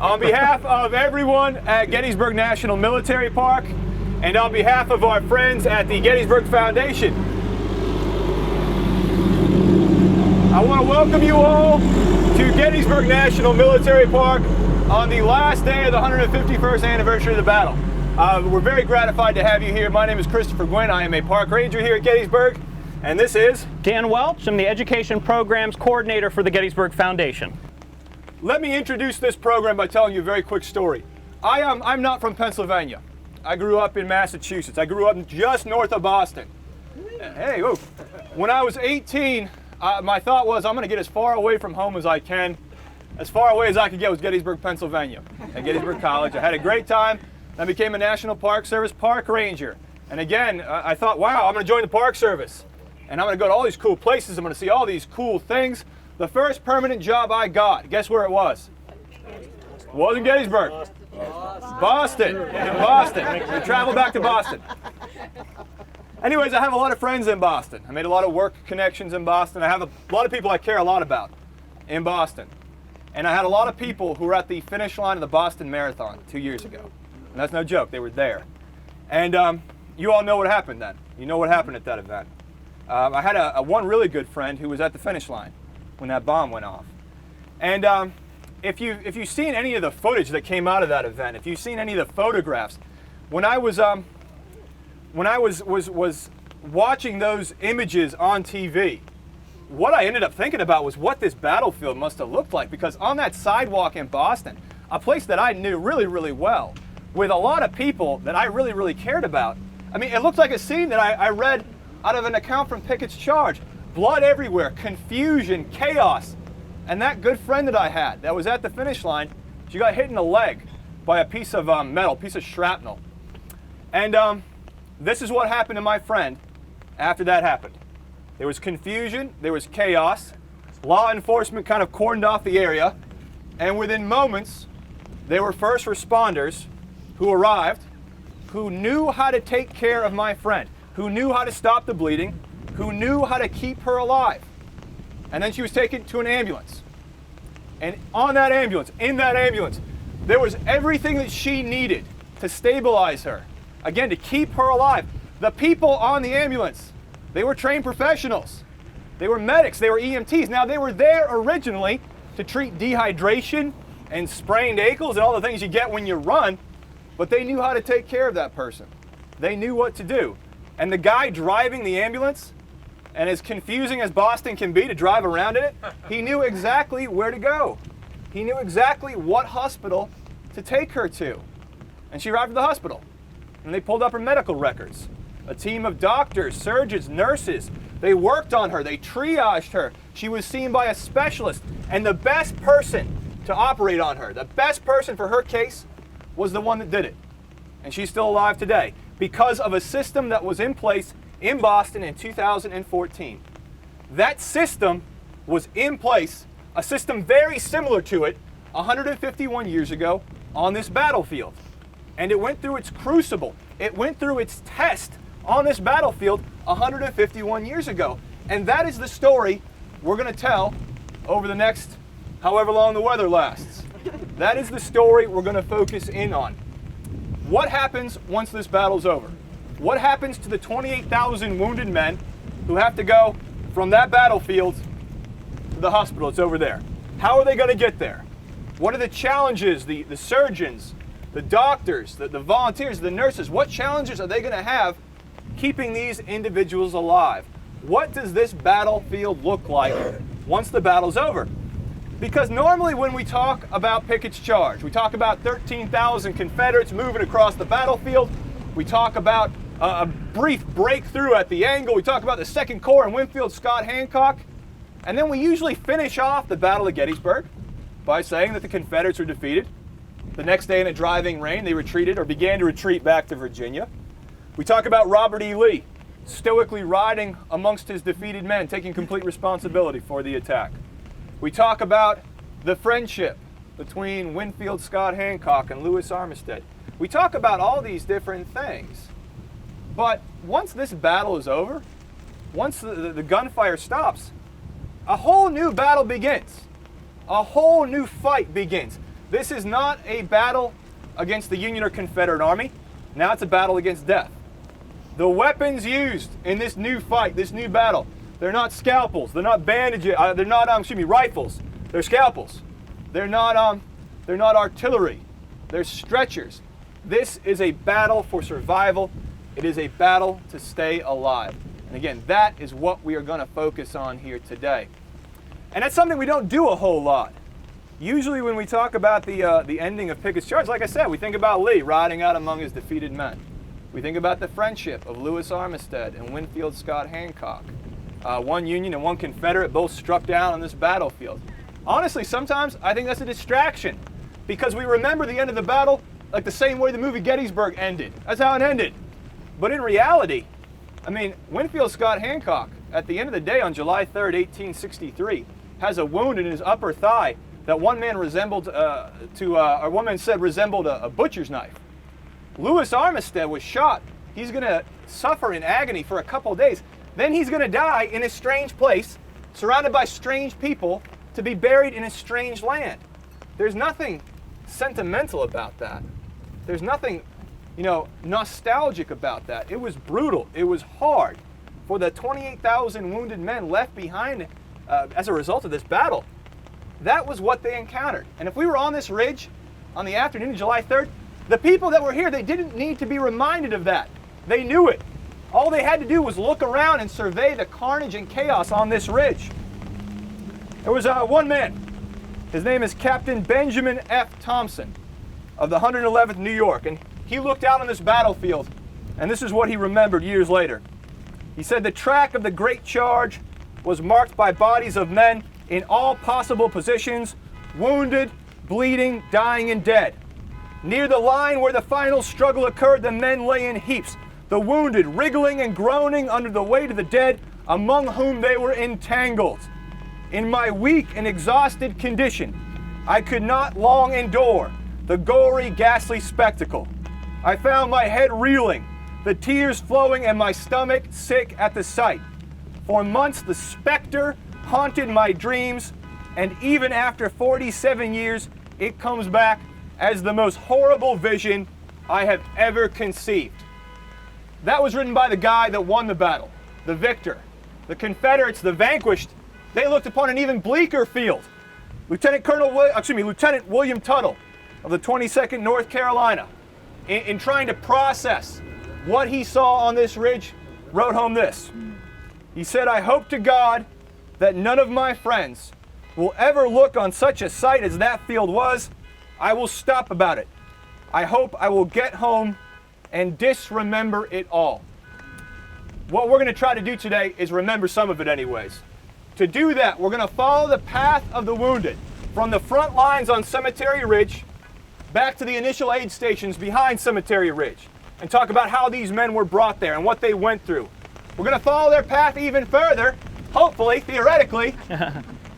On behalf of everyone at Gettysburg National Military Park, and on behalf of our friends at the Gettysburg Foundation, I want to welcome you all to Gettysburg National Military Park on the last day of the 151st anniversary of the battle. We're very gratified to have you here. My name is Christopher Gwynn. I am a park ranger here at Gettysburg, and this is Dan Welch. I'm the Education Programs Coordinator for the Gettysburg Foundation. Let me introduce this program by telling you a very quick story. I'm not from Pennsylvania. I grew up in Massachusetts. I grew up just north of Boston. Hey, whoa. When I was 18, my thought was I'm going to get as far away from home as I can. As far away as I could get was Gettysburg, Pennsylvania, at Gettysburg College. I had a great time. I became a National Park Service park ranger. And again, I thought, wow, I'm going to join the Park Service. And I'm going to go to all these cool places. I'm going to see all these cool things. The first permanent job I got, guess where it was? It wasn't Gettysburg. Boston. Boston. We traveled back to Boston. Anyways, I have a lot of friends in Boston. I made a lot of work connections in Boston. I have a lot of people I care a lot about in Boston. And I had a lot of people who were at the finish line of the Boston Marathon 2 years ago. And that's no joke, they were there. And you all know what happened then. You know what happened at that event. I had one really good friend who was at the finish line when that bomb went off. And if you've seen any of the footage that came out of that event, if you've seen any of the photographs, when I was watching those images on TV, what I ended up thinking about was what this battlefield must have looked like, because on that sidewalk in Boston, a place that I knew really, really well, with a lot of people that I really, really cared about, I mean, it looked like a scene that I read out of an account from Pickett's Charge. Blood everywhere, confusion, chaos. And that good friend that I had that was at the finish line, she got hit in the leg by a piece of metal, piece of shrapnel. And this is what happened to my friend after that happened. There was confusion, there was chaos, law enforcement kind of cordoned off the area, and within moments, there were first responders who arrived, who knew how to take care of my friend, who knew how to stop the bleeding, who knew how to keep her alive. And then she was taken to an ambulance. And on that ambulance, in that ambulance, there was everything that she needed to stabilize her. Again, to keep her alive. The people on the ambulance, they were trained professionals. They were medics, they were EMTs. Now, they were there originally to treat dehydration and sprained ankles and all the things you get when you run, but they knew how to take care of that person. They knew what to do. And the guy driving the ambulance, and as confusing as Boston can be to drive around in it, he knew exactly where to go. He knew exactly what hospital to take her to. And she arrived at the hospital, and they pulled up her medical records. A team of doctors, surgeons, nurses, they worked on her, they triaged her. She was seen by a specialist, and the best person to operate on her, the best person for her case, was the one that did it. And she's still alive today because of a system that was in place in Boston in 2014. That system was in place, a system very similar to it, 151 years ago on this battlefield. And it went through its crucible. It went through its test on this battlefield 151 years ago. And that is the story we're going to tell over the next however long the weather lasts. That is the story we're going to focus in on. What happens once this battle's over? What happens to the 28,000 wounded men who have to go from that battlefield to the hospital? It's over there. How are they going to get there? What are the challenges, the surgeons, the doctors, the volunteers, the nurses, what challenges are they going to have keeping these individuals alive? What does this battlefield look like once the battle's over? Because normally when we talk about Pickett's Charge, we talk about 13,000 Confederates moving across the battlefield, we talk about a brief breakthrough at the angle, we talk about the 2nd Corps and Winfield Scott Hancock, and then we usually finish off the Battle of Gettysburg by saying that the Confederates were defeated. The next day in a driving rain, they retreated or began to retreat back to Virginia. We talk about Robert E. Lee stoically riding amongst his defeated men, taking complete responsibility for the attack. We talk about the friendship between Winfield Scott Hancock and Lewis Armistead. We talk about all these different things. But once this battle is over, once the gunfire stops, a whole new battle begins. A whole new fight begins. This is not a battle against the Union or Confederate Army. Now it's a battle against death. The weapons used in this new fight, this new battle, they're not scalpels, they're not bandages, they're not rifles. They're scalpels. They're not artillery. They're stretchers. This is a battle for survival. It is a battle to stay alive. And again, that is what we are going to focus on here today. And that's something we don't do a whole lot. Usually when we talk about the ending of Pickett's charge, like I said, we think about Lee riding out among his defeated men. We think about the friendship of Lewis Armistead and Winfield Scott Hancock. One Union and one Confederate both struck down on this battlefield. Honestly, sometimes I think that's a distraction because we remember the end of the battle like the same way the movie Gettysburg ended. That's how it ended. But in reality, I mean, Winfield Scott Hancock, at the end of the day on July 3rd, 1863, has a wound in his upper thigh that one man resembled one man said resembled a butcher's knife. Lewis Armistead was shot. He's going to suffer in agony for a couple of days. Then he's going to die in a strange place, surrounded by strange people, to be buried in a strange land. There's nothing sentimental about that. There's nothing, nostalgic about that. It was brutal. It was hard for the 28,000 wounded men left behind as a result of this battle. That was what they encountered. And if we were on this ridge on the afternoon of July 3rd, the people that were here, they didn't need to be reminded of that. They knew it. All they had to do was look around and survey the carnage and chaos on this ridge. There was one man. His name is Captain Benjamin F. Thompson of the 111th New York. And he looked out on this battlefield, and this is what he remembered years later. He said, "The track of the great charge was marked by bodies of men in all possible positions, wounded, bleeding, dying, and dead. Near the line where the final struggle occurred, the men lay in heaps, the wounded wriggling and groaning under the weight of the dead, among whom they were entangled. In my weak and exhausted condition, I could not long endure the gory, ghastly spectacle. I found my head reeling, the tears flowing, and my stomach sick at the sight. For months the specter haunted my dreams, and even after 47 years, it comes back as the most horrible vision I have ever conceived." That was written by the guy that won the battle, the victor. The Confederates, the vanquished, they looked upon an even bleaker field. Lieutenant William Tuttle of the 22nd North Carolina, in trying to process what he saw on this ridge, wrote home this. He said, "I hope to God that none of my friends will ever look on such a sight as that field was. I will stop about it. I hope I will get home and disremember it all." What we're going to try to do today is remember some of it anyways. To do that, we're going to follow the path of the wounded from the front lines on Cemetery Ridge back to the initial aid stations behind Cemetery Ridge and talk about how these men were brought there and what they went through. We're going to follow their path even further, hopefully, theoretically,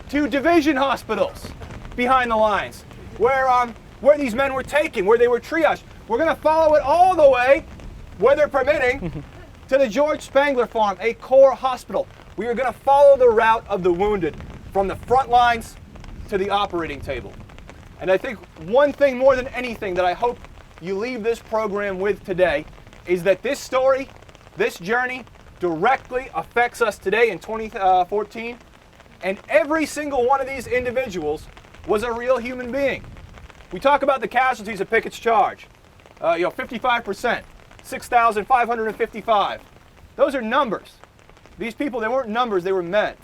to division hospitals behind the lines where these men were taken, where they were triaged. We're going to follow it all the way, weather permitting, to the George Spangler Farm, a Corps hospital. We are going to follow the route of the wounded from the front lines to the operating table. And I think one thing more than anything that I hope you leave this program with today is that this story, this journey, directly affects us today in 2014. And every single one of these individuals was a real human being. We talk about the casualties of Pickett's charge. 55%, 6,555. Those are numbers. These people, they weren't numbers, they were men.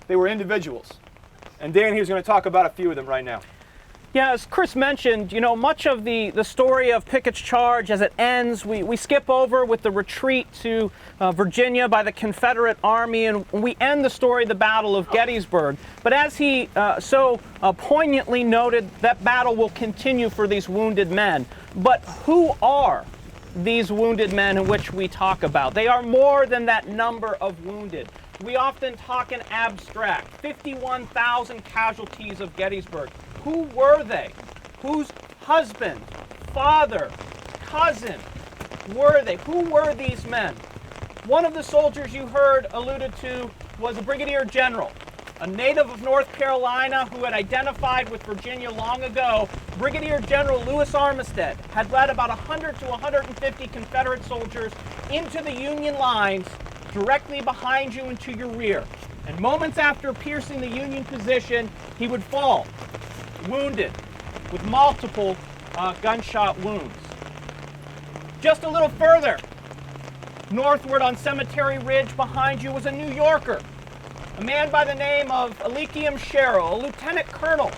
They were individuals. And Dan here's going to talk about a few of them right now. Yeah, as Chris mentioned, much of the story of Pickett's charge as it ends, we skip over with the retreat to Virginia by the Confederate Army, and we end the story, the Battle of Gettysburg. But as he so poignantly noted, that battle will continue for these wounded men. But who are these wounded men in which we talk about? They are more than that number of wounded. We often talk in abstract, 51,000 casualties of Gettysburg. Who were they? Whose husband, father, cousin were they? Who were these men? One of the soldiers you heard alluded to was a brigadier general a native of North Carolina who had identified with Virginia long ago, Brigadier General Louis Armistead had led about 100 to 150 Confederate soldiers into the Union lines directly behind you and to your rear. And moments after piercing the Union position, he would fall, wounded, with multiple gunshot wounds. Just a little further, northward on Cemetery Ridge behind you was a New Yorker, a man by the name of Eliakim Sherrill, a lieutenant colonel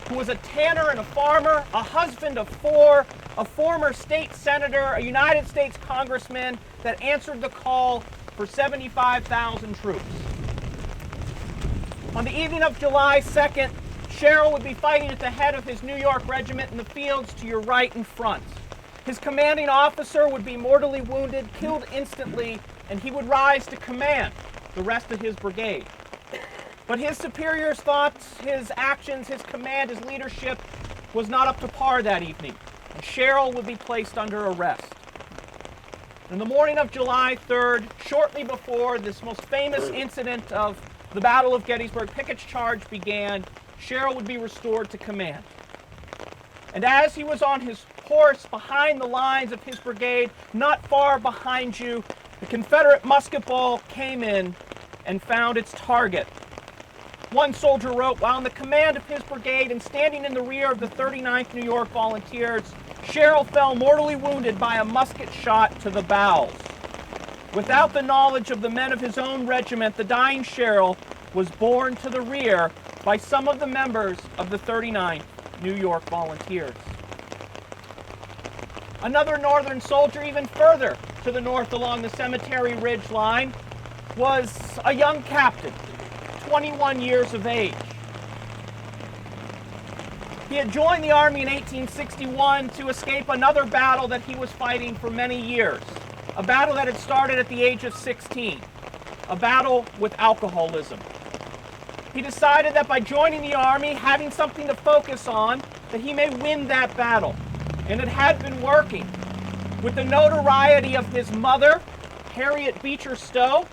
who was a tanner and a farmer, a husband of four, a former state senator, a United States congressman that answered the call for 75,000 troops. On the evening of July 2nd, Sherrill would be fighting at the head of his New York regiment in the fields to your right and front. His commanding officer would be mortally wounded, killed instantly, and he would rise to command the rest of his brigade. But his superiors' thoughts, his actions, his command, his leadership was not up to par that evening, and Sherrill would be placed under arrest. In the morning of July 3rd, shortly before this most famous incident of the Battle of Gettysburg, Pickett's charge began, Sherrill would be restored to command. And as he was on his horse behind the lines of his brigade, not far behind you, the Confederate musket ball came in and found its target. One soldier wrote, while in the command of his brigade and standing in the rear of the 39th New York Volunteers, Sherrill fell mortally wounded by a musket shot to the bowels. Without the knowledge of the men of his own regiment, the dying Sherrill was borne to the rear by some of the members of the 39th New York Volunteers. Another Northern soldier even further to the north along the Cemetery Ridge line was a young captain, 21 years of age. He had joined the Army in 1861 to escape another battle that he was fighting for many years, a battle that had started at the age of 16, a battle with alcoholism. He decided that by joining the Army, having something to focus on, that he may win that battle. And it had been working. With the notoriety of his mother, Harriet Beecher Stowe,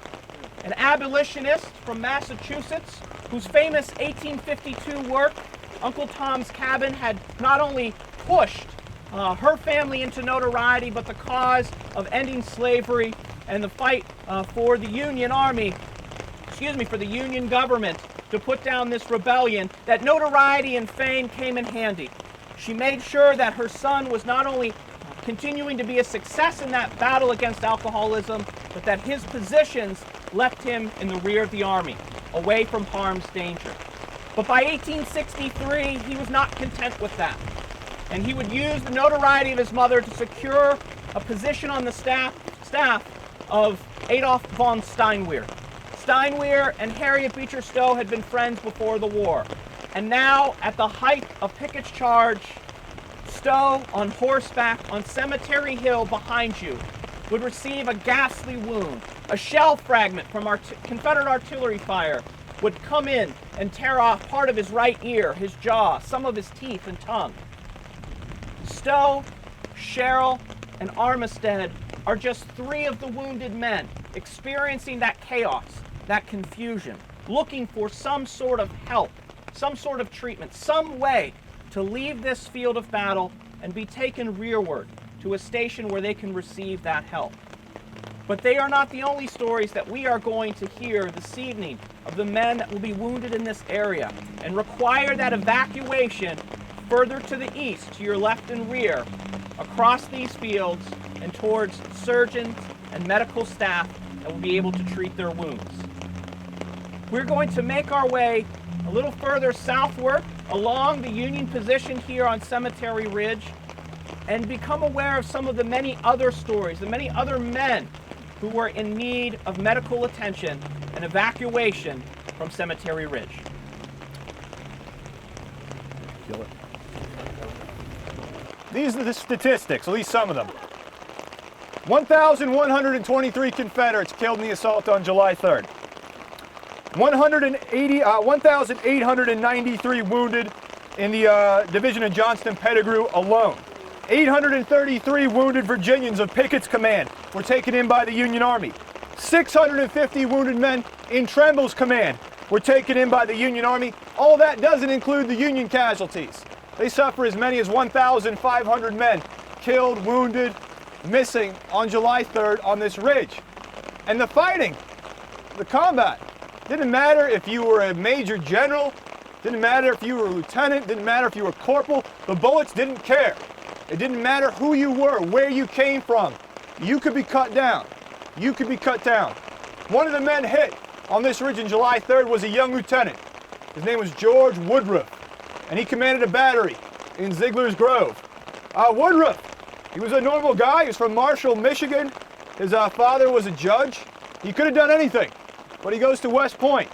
an abolitionist from Massachusetts, whose famous 1852 work, Uncle Tom's Cabin, had not only pushed her family into notoriety, but the cause of ending slavery and the fight for the Union Army, for the Union government to put down this rebellion, that notoriety and fame came in handy. She made sure that her son was not only continuing to be a success in that battle against alcoholism, but that his positions left him in the rear of the Army, away from harm's danger. But by 1863, he was not content with that. And he would use the notoriety of his mother to secure a position on the staff of Adolf von Steinwehr. Steinwehr and Harriet Beecher Stowe had been friends before the war. And now, at the height of Pickett's charge, Stowe, on horseback on Cemetery Hill behind you, would receive a ghastly wound. A shell fragment from Confederate artillery fire would come in and tear off part of his right ear, his jaw, some of his teeth and tongue. Stowe, Sherrill, and Armistead are just three of the wounded men experiencing that chaos, that confusion, looking for some sort of help, some sort of treatment, some way to leave this field of battle and be taken rearward to a station where they can receive that help. But they are not the only stories that we are going to hear this evening of the men that will be wounded in this area and require that evacuation further to the east, to your left and rear, across these fields and towards surgeons and medical staff that will be able to treat their wounds. We're going to make our way a little further southward along the Union position here on Cemetery Ridge and become aware of some of the many other stories, the many other men who were in need of medical attention and evacuation from Cemetery Ridge. Kill it. These are the statistics, at least some of them. 1,123 Confederates killed in the assault on July 3rd. 1,893 wounded in the division of Johnston-Pettigrew alone. 833 wounded Virginians of Pickett's command were taken in by the Union Army. 650 wounded men in Tremble's command were taken in by the Union Army. All that doesn't include the Union casualties. They suffer as many as 1,500 men killed, wounded, missing on July 3rd on this ridge. And the fighting, the combat, didn't matter if you were a major general, didn't matter if you were a lieutenant, didn't matter if you were a corporal, the bullets didn't care. It didn't matter who you were, where you came from. You could be cut down. You could be cut down. One of the men hit on this ridge on July 3rd was a young lieutenant. His name was George Woodruff, and he commanded a battery in Ziegler's Grove. Woodruff, he was a normal guy. He was from Marshall, Michigan. His father was a judge. He could have done anything, but he goes to West Point.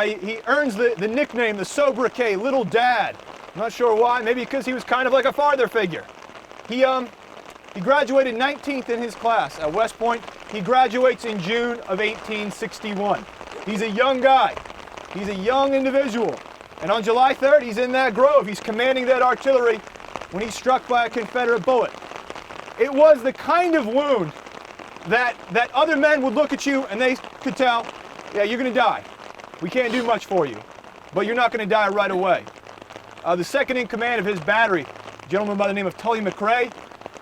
He earns the nickname, the sobriquet, Little Dad. I'm not sure why, maybe because he was kind of like a father figure. He graduated 19th in his class at West Point. He graduates in June of 1861. He's a young guy. He's a young individual. And on July 3rd, he's in that grove. He's commanding that artillery when he's struck by a Confederate bullet. It was the kind of wound that other men would look at you and they could tell, yeah, you're going to die. We can't do much for you, but you're not going to die right away. The second in command of his battery, a gentleman by the name of Tully McRae,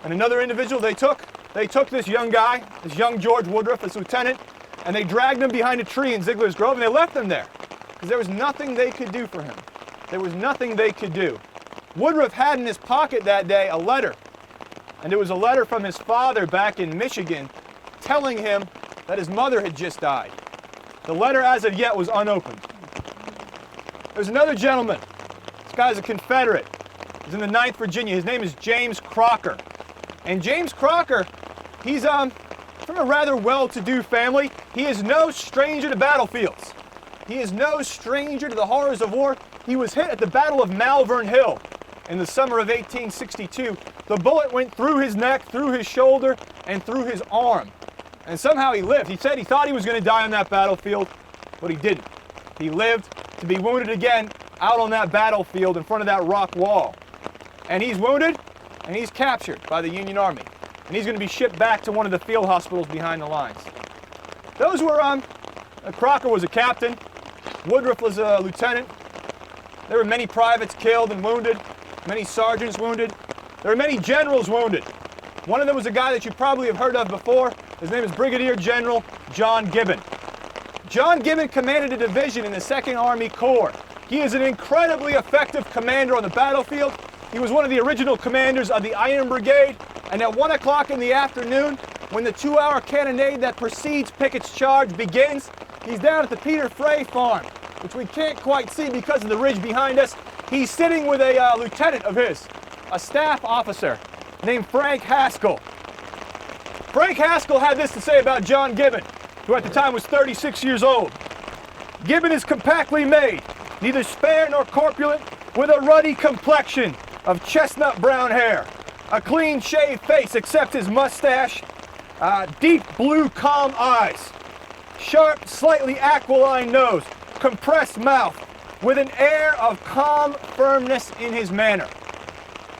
and another individual, they took this young guy, this young George Woodruff, this lieutenant, and they dragged him behind a tree in Ziegler's Grove, and they left him there because there was nothing they could do for him. There was nothing they could do. Woodruff had in his pocket that day a letter, and it was a letter from his father back in Michigan telling him that his mother had just died. The letter as of yet was unopened. There's another gentleman. This guy's a Confederate. He's in the 9th Virginia. His name is James Crocker. And James Crocker, he's from a rather well-to-do family. He is no stranger to battlefields. He is no stranger to the horrors of war. He was hit at the Battle of Malvern Hill in the summer of 1862. The bullet went through his neck, through his shoulder, and through his arm. And somehow he lived. He said he thought he was going to die on that battlefield, but he didn't. He lived to be wounded again out on that battlefield in front of that rock wall. And he's wounded, and he's captured by the Union Army. And he's going to be shipped back to one of the field hospitals behind the lines. Those were, Crocker was a captain. Woodruff was a lieutenant. There were many privates killed and wounded, many sergeants wounded. There were many generals wounded. One of them was a guy that you probably have heard of before. His name is Brigadier General John Gibbon. John Gibbon commanded a division in the 2nd Army Corps. He is an incredibly effective commander on the battlefield. He was one of the original commanders of the Iron Brigade, and at 1 o'clock in the afternoon, when the 2-hour cannonade that precedes Pickett's charge begins, he's down at the Peter Frey farm, which we can't quite see because of the ridge behind us. He's sitting with a lieutenant of his, a staff officer named Frank Haskell. Frank Haskell had this to say about John Gibbon, who at the time was 36 years old. Gibbon is compactly made, neither spare nor corpulent, with a ruddy complexion of chestnut brown hair, a clean-shaved face except his mustache, deep blue calm eyes, sharp, slightly aquiline nose, compressed mouth, with an air of calm firmness in his manner.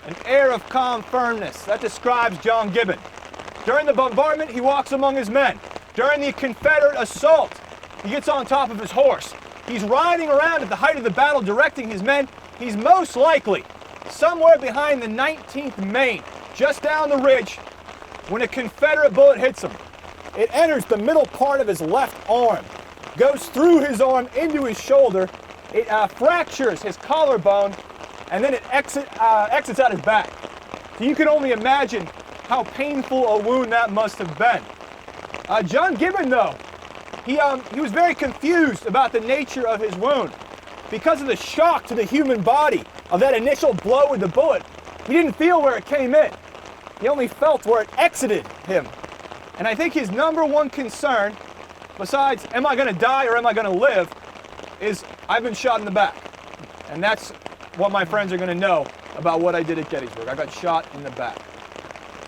An air of calm firmness. That describes John Gibbon. During the bombardment, he walks among his men. During the Confederate assault, he gets on top of his horse. He's riding around at the height of the battle, directing his men. He's most likely somewhere behind the 19th Maine, just down the ridge, when a Confederate bullet hits him. It enters the middle part of his left arm, goes through his arm into his shoulder. It fractures his collarbone, and then it exits out his back. So you can only imagine how painful a wound that must have been. John Gibbon, though, he was very confused about the nature of his wound. Because of the shock to the human body of that initial blow with the bullet, he didn't feel where it came in. He only felt where it exited him. And I think his number one concern, besides, am I going to die or am I going to live, is I've been shot in the back. And that's what my friends are going to know about what I did at Gettysburg. I got shot in the back.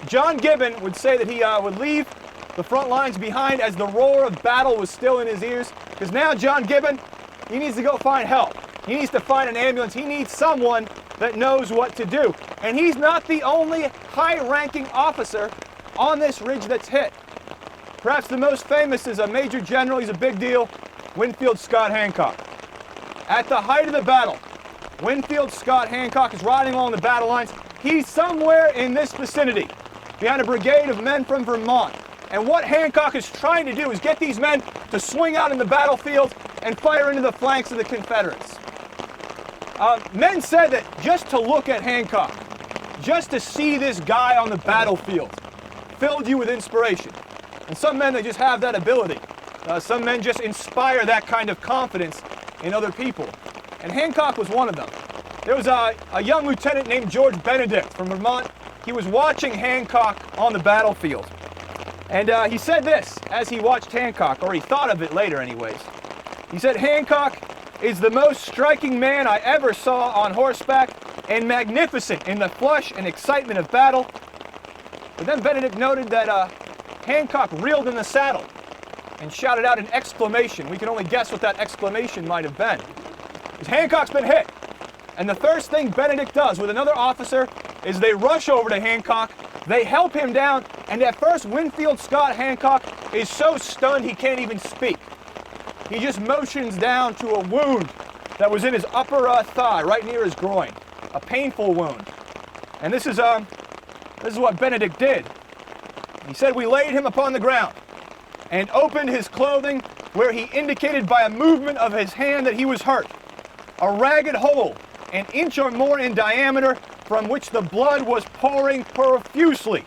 John Gibbon would say that he would leave the front lines behind as the roar of battle was still in his ears, because now John Gibbon, he needs to go find help. He needs to find an ambulance. He needs someone that knows what to do. And he's not the only high-ranking officer on this ridge that's hit. Perhaps the most famous is a major general. He's a big deal. Winfield Scott Hancock. At the height of the battle, Winfield Scott Hancock is riding along the battle lines. He's somewhere in this vicinity, behind a brigade of men from Vermont. And what Hancock is trying to do is get these men to swing out in the battlefield and fire into the flanks of the Confederates. Men said that just to look at Hancock, just to see this guy on the battlefield, filled you with inspiration. And some men, they just have that ability. Some men just inspire that kind of confidence in other people. And Hancock was one of them. There was a young lieutenant named George Benedict from Vermont. He was watching Hancock on the battlefield. And he said this as he watched Hancock, or he thought of it later anyways. He said, "Hancock is the most striking man I ever saw on horseback and magnificent in the flush and excitement of battle." But then Benedict noted that Hancock reeled in the saddle and shouted out an exclamation. We can only guess what that exclamation might have been. Because Hancock's been hit. And the first thing Benedict does with another officer is they rush over to Hancock, they help him down, and at first Winfield Scott Hancock is so stunned he can't even speak. He just motions down to a wound that was in his upper thigh, right near his groin. A painful wound. And this is what Benedict did. He said, "We laid him upon the ground and opened his clothing where he indicated by a movement of his hand that he was hurt. A ragged hole, an inch or more in diameter, from which the blood was pouring profusely,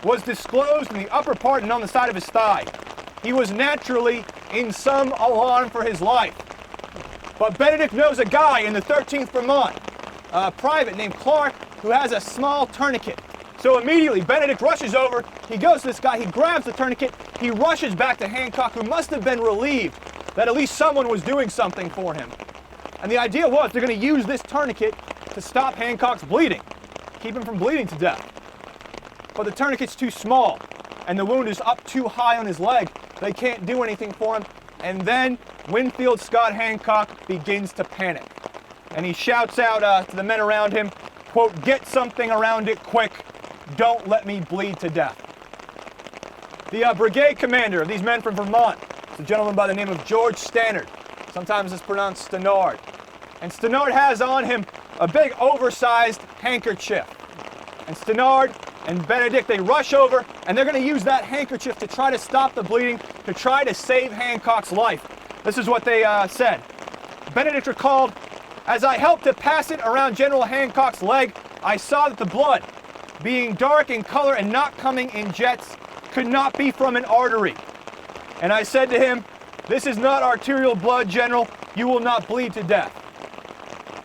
was disclosed in the upper part and on the side of his thigh. He was naturally in some alarm for his life." But Benedict knows a guy in the 13th Vermont, a private named Clark, who has a small tourniquet. So immediately Benedict rushes over, he goes to this guy, he grabs the tourniquet, he rushes back to Hancock, who must have been relieved that at least someone was doing something for him. And the idea was they're going to use this tourniquet to stop Hancock's bleeding, keep him from bleeding to death. But the tourniquet's too small, and the wound is up too high on his leg. They can't do anything for him. And then Winfield Scott Hancock begins to panic. And he shouts out to the men around him, quote, "Get something around it quick. Don't let me bleed to death." The brigade commander of these men from Vermont is a gentleman by the name of George Stannard. Sometimes it's pronounced Stannard. And Stannard has on him a big oversized handkerchief. And Stannard and Benedict, they rush over, and they're going to use that handkerchief to try to stop the bleeding, to try to save Hancock's life. This is what they said. Benedict recalled, "As I helped to pass it around General Hancock's leg, I saw that the blood, being dark in color and not coming in jets, could not be from an artery. And I said to him, 'This is not arterial blood, General. You will not bleed to death.'"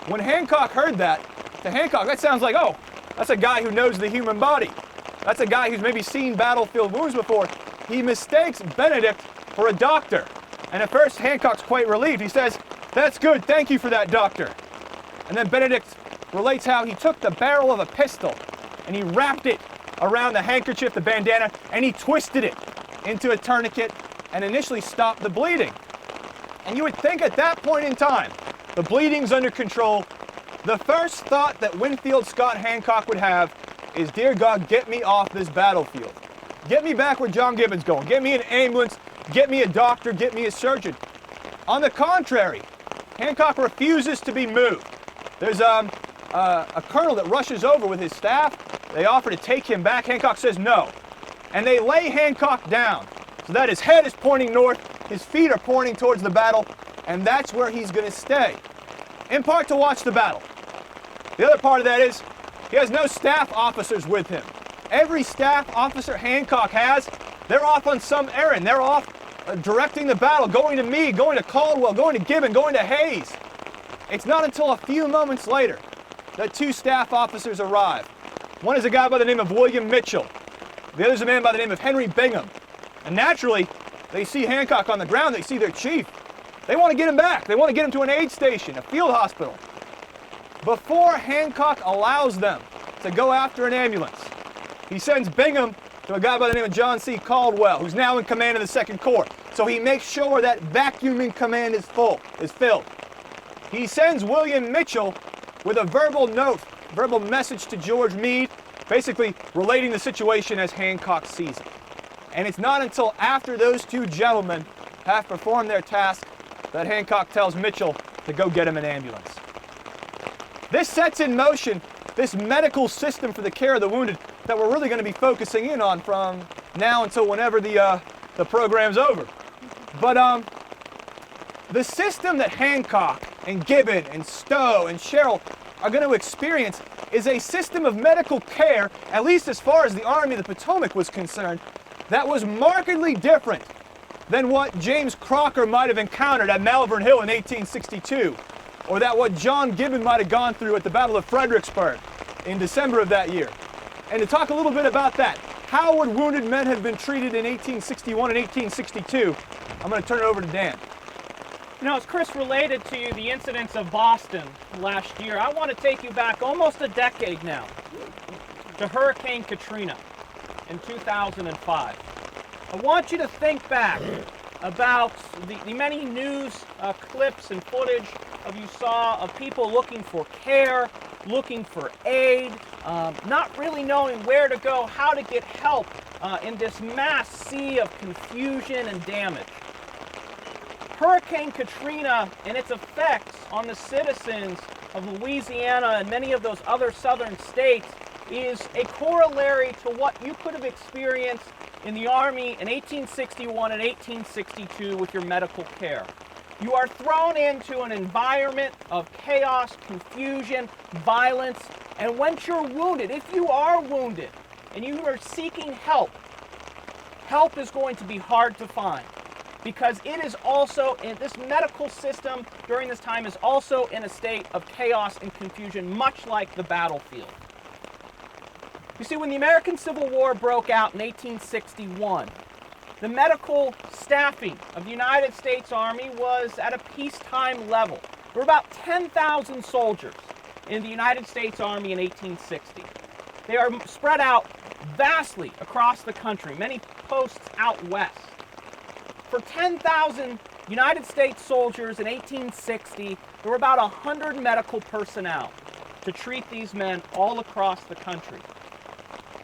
When Hancock heard that, to Hancock, that sounds like, oh, that's a guy who knows the human body. That's a guy who's maybe seen battlefield wounds before. He mistakes Benedict for a doctor. And at first, Hancock's quite relieved. He says, "That's good. Thank you for that, doctor." And then Benedict relates how he took the barrel of a pistol and he wrapped it around the handkerchief, the bandana, and he twisted it into a tourniquet and initially stopped the bleeding. And you would think at that point in time, the bleeding's under control. The first thought that Winfield Scott Hancock would have is, "Dear God, get me off this battlefield. Get me back where John Gibbon's going. Get me an ambulance. Get me a doctor. Get me a surgeon." On the contrary, Hancock refuses to be moved. There's a colonel that rushes over with his staff. They offer to take him back. Hancock says no. And they lay Hancock down so that his head is pointing north, his feet are pointing towards the battle, and that's where he's going to stay. In part to watch the battle. The other part of that is he has no staff officers with him. Every staff officer Hancock has, they're off on some errand. They're off directing the battle, going to Meade, going to Caldwell, going to Gibbon, going to Hayes. It's not until a few moments later that two staff officers arrive. One is a guy by the name of William Mitchell. The other is a man by the name of Henry Bingham. And naturally, they see Hancock on the ground, they see their chief. They want to get him back. They want to get him to an aid station, a field hospital. Before Hancock allows them to go after an ambulance, he sends Bingham to a guy by the name of John C. Caldwell, who's now in command of the 2nd Corps. So he makes sure that vacuum in command is filled. He sends William Mitchell with a verbal note, verbal message to George Meade, basically relating the situation as Hancock sees it. And it's not until after those two gentlemen have performed their task that Hancock tells Mitchell to go get him an ambulance. This sets in motion this medical system for the care of the wounded that we're really going to be focusing in on from now until whenever the program's over. But the system that Hancock and Gibbon and Stowe and Sherrill are going to experience is a system of medical care, at least as far as the Army of the Potomac was concerned, that was markedly different than what James Crocker might have encountered at Malvern Hill in 1862, or that what John Gibbon might have gone through at the Battle of Fredericksburg in December of that year. And to talk a little bit about that, how would wounded men have been treated in 1861 and 1862, I'm going to turn it over to Dan. You know, as Chris related to the incidents of Boston last year, I want to take you back almost a decade now to Hurricane Katrina in 2005. I want you to think back about the many news clips and footage you saw of people looking for care, looking for aid, not really knowing where to go, how to get help in this mass sea of confusion and damage. Hurricane Katrina and its effects on the citizens of Louisiana and many of those other southern states is a corollary to what you could have experienced in the Army in 1861 and 1862 with your medical care. You are thrown into an environment of chaos, confusion, violence, and once you're wounded, if you are wounded and you are seeking help, help is going to be hard to find because it is also, in this medical system during this time is also in a state of chaos and confusion, much like the battlefield. You see, when the American Civil War broke out in 1861, the medical staffing of the United States Army was at a peacetime level. There were about 10,000 soldiers in the United States Army in 1860. They are spread out vastly across the country, many posts out west. For 10,000 United States soldiers in 1860, there were about 100 medical personnel to treat these men all across the country.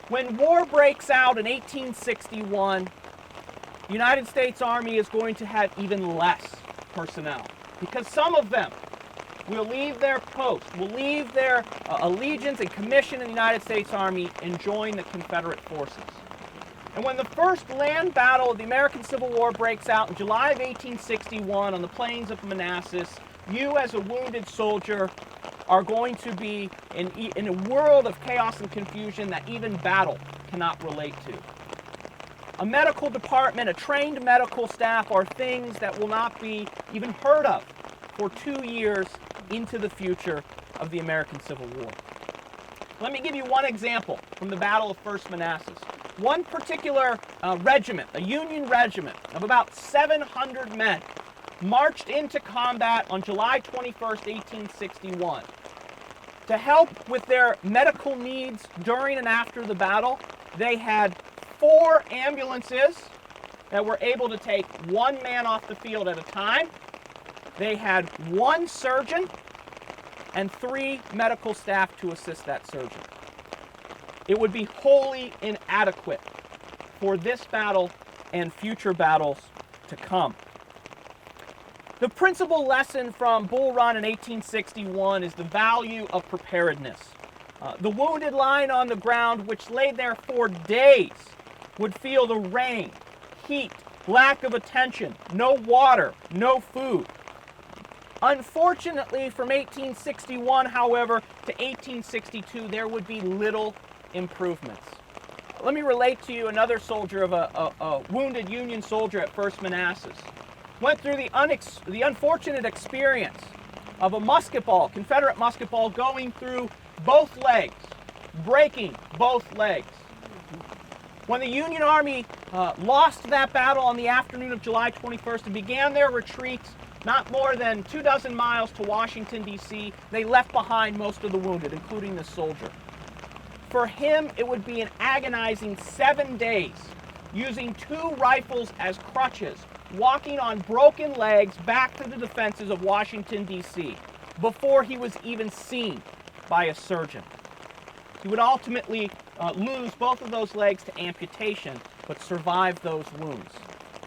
When war breaks out in 1861, the United States Army is going to have even less personnel because some of them will leave their post, will leave their allegiance and commission in the United States Army and join the Confederate forces. And when the first land battle of the American Civil War breaks out in July of 1861 on the plains of Manassas, you as a wounded soldier are going to be in a world of chaos and confusion that even battle cannot relate to. A medical department, a trained medical staff are things that will not be even heard of for 2 years into the future of the American Civil War. Let me give you one example from the Battle of First Manassas. One particular regiment, a Union regiment of about 700 men, marched into combat on July 21st, 1861. To help with their medical needs during and after the battle, they had 4 ambulances that were able to take 1 man off the field at a time. They had 1 surgeon and 3 medical staff to assist that surgeon. It would be wholly inadequate for this battle and future battles to come. The principal lesson from Bull Run in 1861 is the value of preparedness. The wounded lying on the ground, which lay there for days, would feel the rain, heat, lack of attention, no water, no food. Unfortunately, from 1861, however, to 1862, there would be little improvements. Let me relate to you another soldier of a wounded Union soldier at First Manassas. Went through the unfortunate experience of a musket ball, Confederate musket ball, going through both legs, breaking both legs. When the Union Army lost that battle on the afternoon of July 21st and began their retreat not more than 24 miles to Washington, D.C., they left behind most of the wounded, including the soldier. For him, it would be an agonizing 7 days, using 2 rifles as crutches, walking on broken legs back to the defenses of Washington, D.C., before he was even seen by a surgeon. He would ultimately lose both of those legs to amputation, but survive those wounds.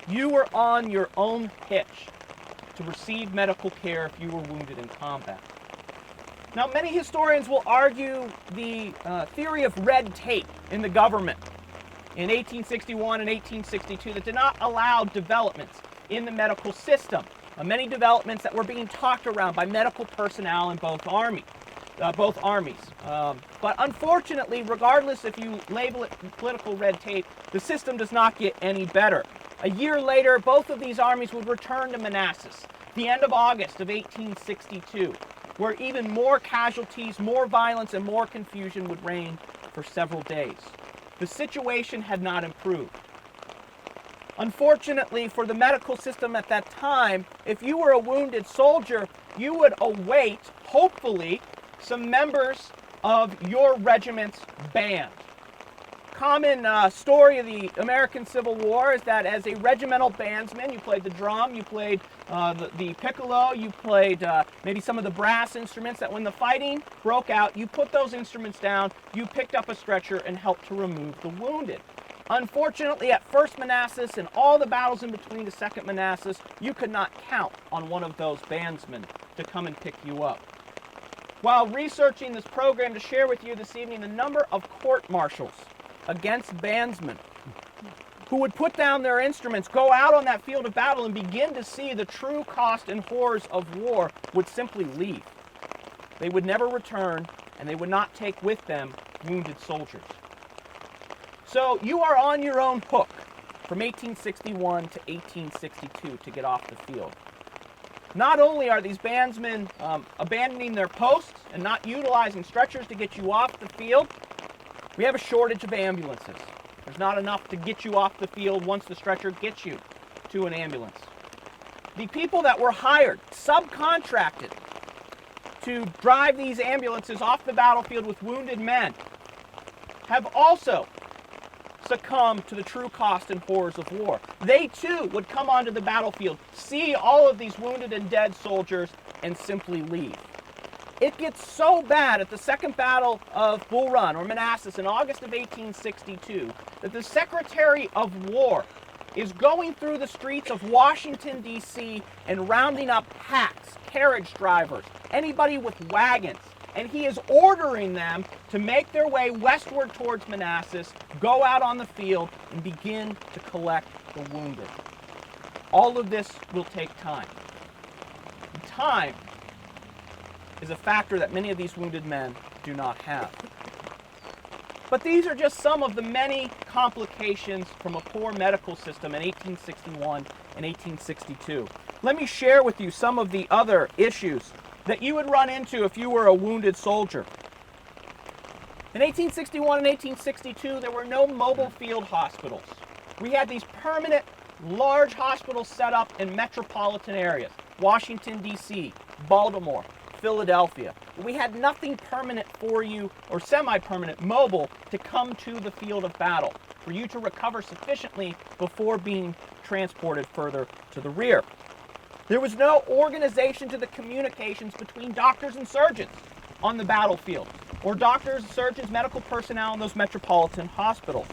You were on your own pitch. to receive medical care if you were wounded in combat. Now, many historians will argue the theory of red tape in the government in 1861 and 1862 that did not allow developments in the medical system. Many developments that were being talked around by medical personnel in both armies. But unfortunately, regardless if you label it political red tape, the system does not get any better. A year later, both of these armies would return to Manassas, the end of August of 1862, where even more casualties, more violence, and more confusion would reign for several days. The situation had not improved. Unfortunately for the medical system at that time, if you were a wounded soldier, you would await, hopefully, some members of your regiment's band. Common story of the American Civil War is that as a regimental bandsman, you played the drum, you played the piccolo, you played maybe some of the brass instruments, that when the fighting broke out, you put those instruments down, you picked up a stretcher and helped to remove the wounded. Unfortunately, at First Manassas and all the battles in between to Second Manassas, you could not count on one of those bandsmen to come and pick you up. While researching this program to share with you this evening, the number of court-martials against bandsmen who would put down their instruments, go out on that field of battle, and begin to see the true cost and horrors of war would simply leave. They would never return, and they would not take with them wounded soldiers. So you are on your own hook from 1861 to 1862 to get off the field. Not only are these bandsmen abandoning their posts and not utilizing stretchers to get you off the field, we have a shortage of ambulances. There's not enough to get you off the field once the stretcher gets you to an ambulance. The people that were hired, subcontracted, to drive these ambulances off the battlefield with wounded men have also succumb to the true cost and horrors of war. They too would come onto the battlefield, see all of these wounded and dead soldiers, and simply leave. It gets so bad at the Second Battle of Bull Run, or Manassas, in August of 1862, that the Secretary of War is going through the streets of Washington, D.C., and rounding up hacks, carriage drivers, anybody with wagons, and he is ordering them to make their way westward towards Manassas, go out on the field, and begin to collect the wounded. All of this will take time. And time is a factor that many of these wounded men do not have. But these are just some of the many complications from a poor medical system in 1861 and 1862. Let me share with you some of the other issues that you would run into if you were a wounded soldier. In 1861 and 1862, there were no mobile field hospitals. We had these permanent, large hospitals set up in metropolitan areas, Washington, D.C., Baltimore, Philadelphia. We had nothing permanent for you, or semi-permanent, mobile, to come to the field of battle, for you to recover sufficiently before being transported further to the rear. There was no organization to the communications between doctors and surgeons on the battlefield, or doctors, surgeons, medical personnel in those metropolitan hospitals.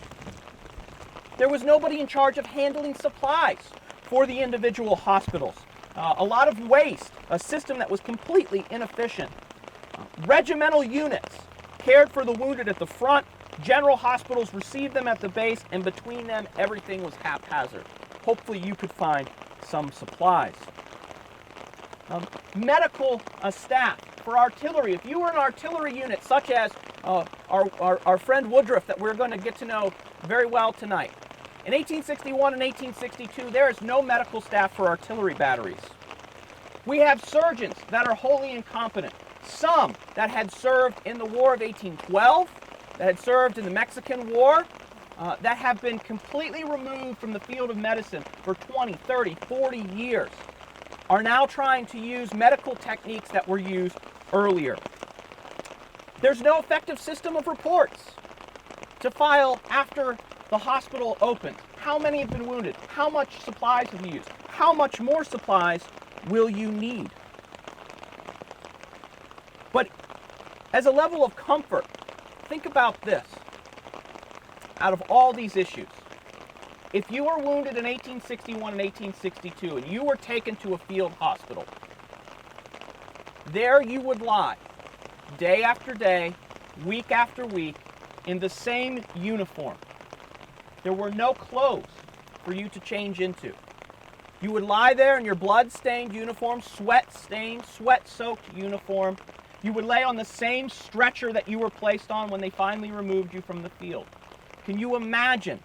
There was nobody in charge of handling supplies for the individual hospitals. A lot of waste, a system that was completely inefficient. Regimental units cared for the wounded at the front, general hospitals received them at the base, and between them everything was haphazard. Hopefully you could find some supplies. Medical staff for artillery. If you were an artillery unit, such as our friend Woodruff that we're going to get to know very well tonight, in 1861 and 1862, there is no medical staff for artillery batteries. We have surgeons that are wholly incompetent. Some that had served in the War of 1812, that had served in the Mexican War, that have been completely removed from the field of medicine for 20, 30, 40 years, are now trying to use medical techniques that were used earlier. There's no effective system of reports to file after the hospital opened. How many have been wounded? How much supplies have you used? How much more supplies will you need? But as a level of comfort, think about this. Out of all these issues, If you were wounded in 1861 and 1862 and you were taken to a field hospital, there you would lie, day after day, week after week, in the same uniform. There were no clothes for you to change into. You would lie there in your blood-stained uniform, sweat-stained, sweat-soaked uniform. You would lay on the same stretcher that you were placed on when they finally removed you from the field. Can you imagine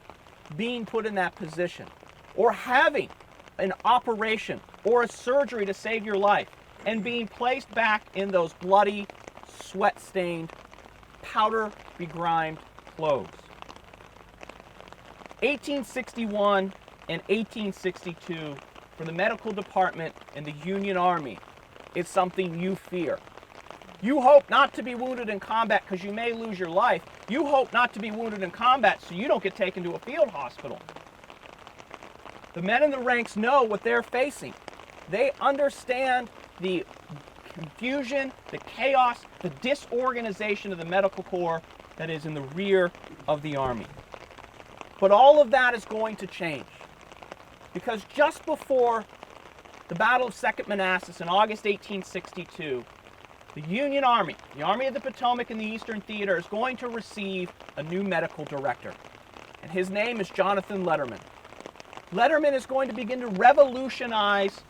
being put in that position, or having an operation or a surgery to save your life and being placed back in those bloody, sweat-stained, powder-begrimed clothes? 1861 and 1862 for the medical department and the Union Army is something you fear. You hope not to be wounded in combat because you may lose your life. You hope not to be wounded in combat so you don't get taken to a field hospital. The men in the ranks know what they're facing. They understand the confusion, the chaos, the disorganization of the medical corps that is in the rear of the Army. But all of that is going to change, because just before the Battle of Second Manassas in August 1862, the Union Army, the Army of the Potomac and the Eastern Theater, is going to receive a new medical director. And his name is Jonathan Letterman. Letterman is going to begin to revolutionize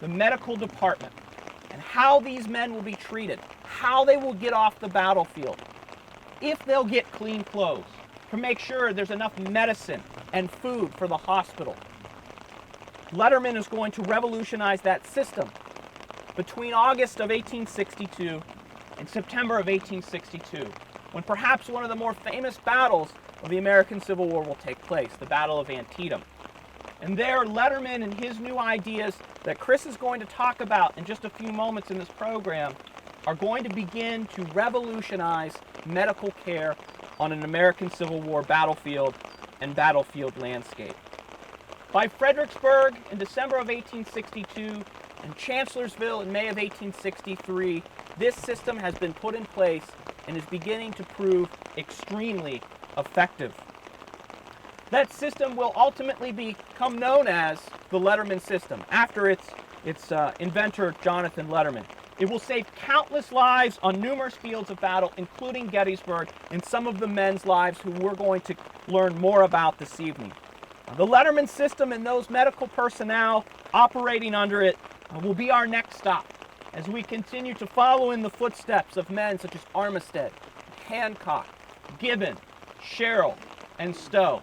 the medical department and how these men will be treated, how they will get off the battlefield, if they'll get clean clothes, to make sure there's enough medicine and food for the hospital. Letterman is going to revolutionize that system between August of 1862 and September of 1862, when perhaps one of the more famous battles of the American Civil War will take place, the Battle of Antietam. And there, Letterman and his new ideas that Chris is going to talk about in just a few moments in this program are going to begin to revolutionize medical care on an American Civil War battlefield and battlefield landscape. By Fredericksburg in December of 1862 and Chancellorsville in May of 1863, this system has been put in place and is beginning to prove extremely effective. That system will ultimately become known as the Letterman system, after its inventor, Jonathan Letterman. It will save countless lives on numerous fields of battle, including Gettysburg, and some of the men's lives who we're going to learn more about this evening. The Letterman system and those medical personnel operating under it will be our next stop as we continue to follow in the footsteps of men such as Armistead, Hancock, Gibbon, Sherrill, and Stowe.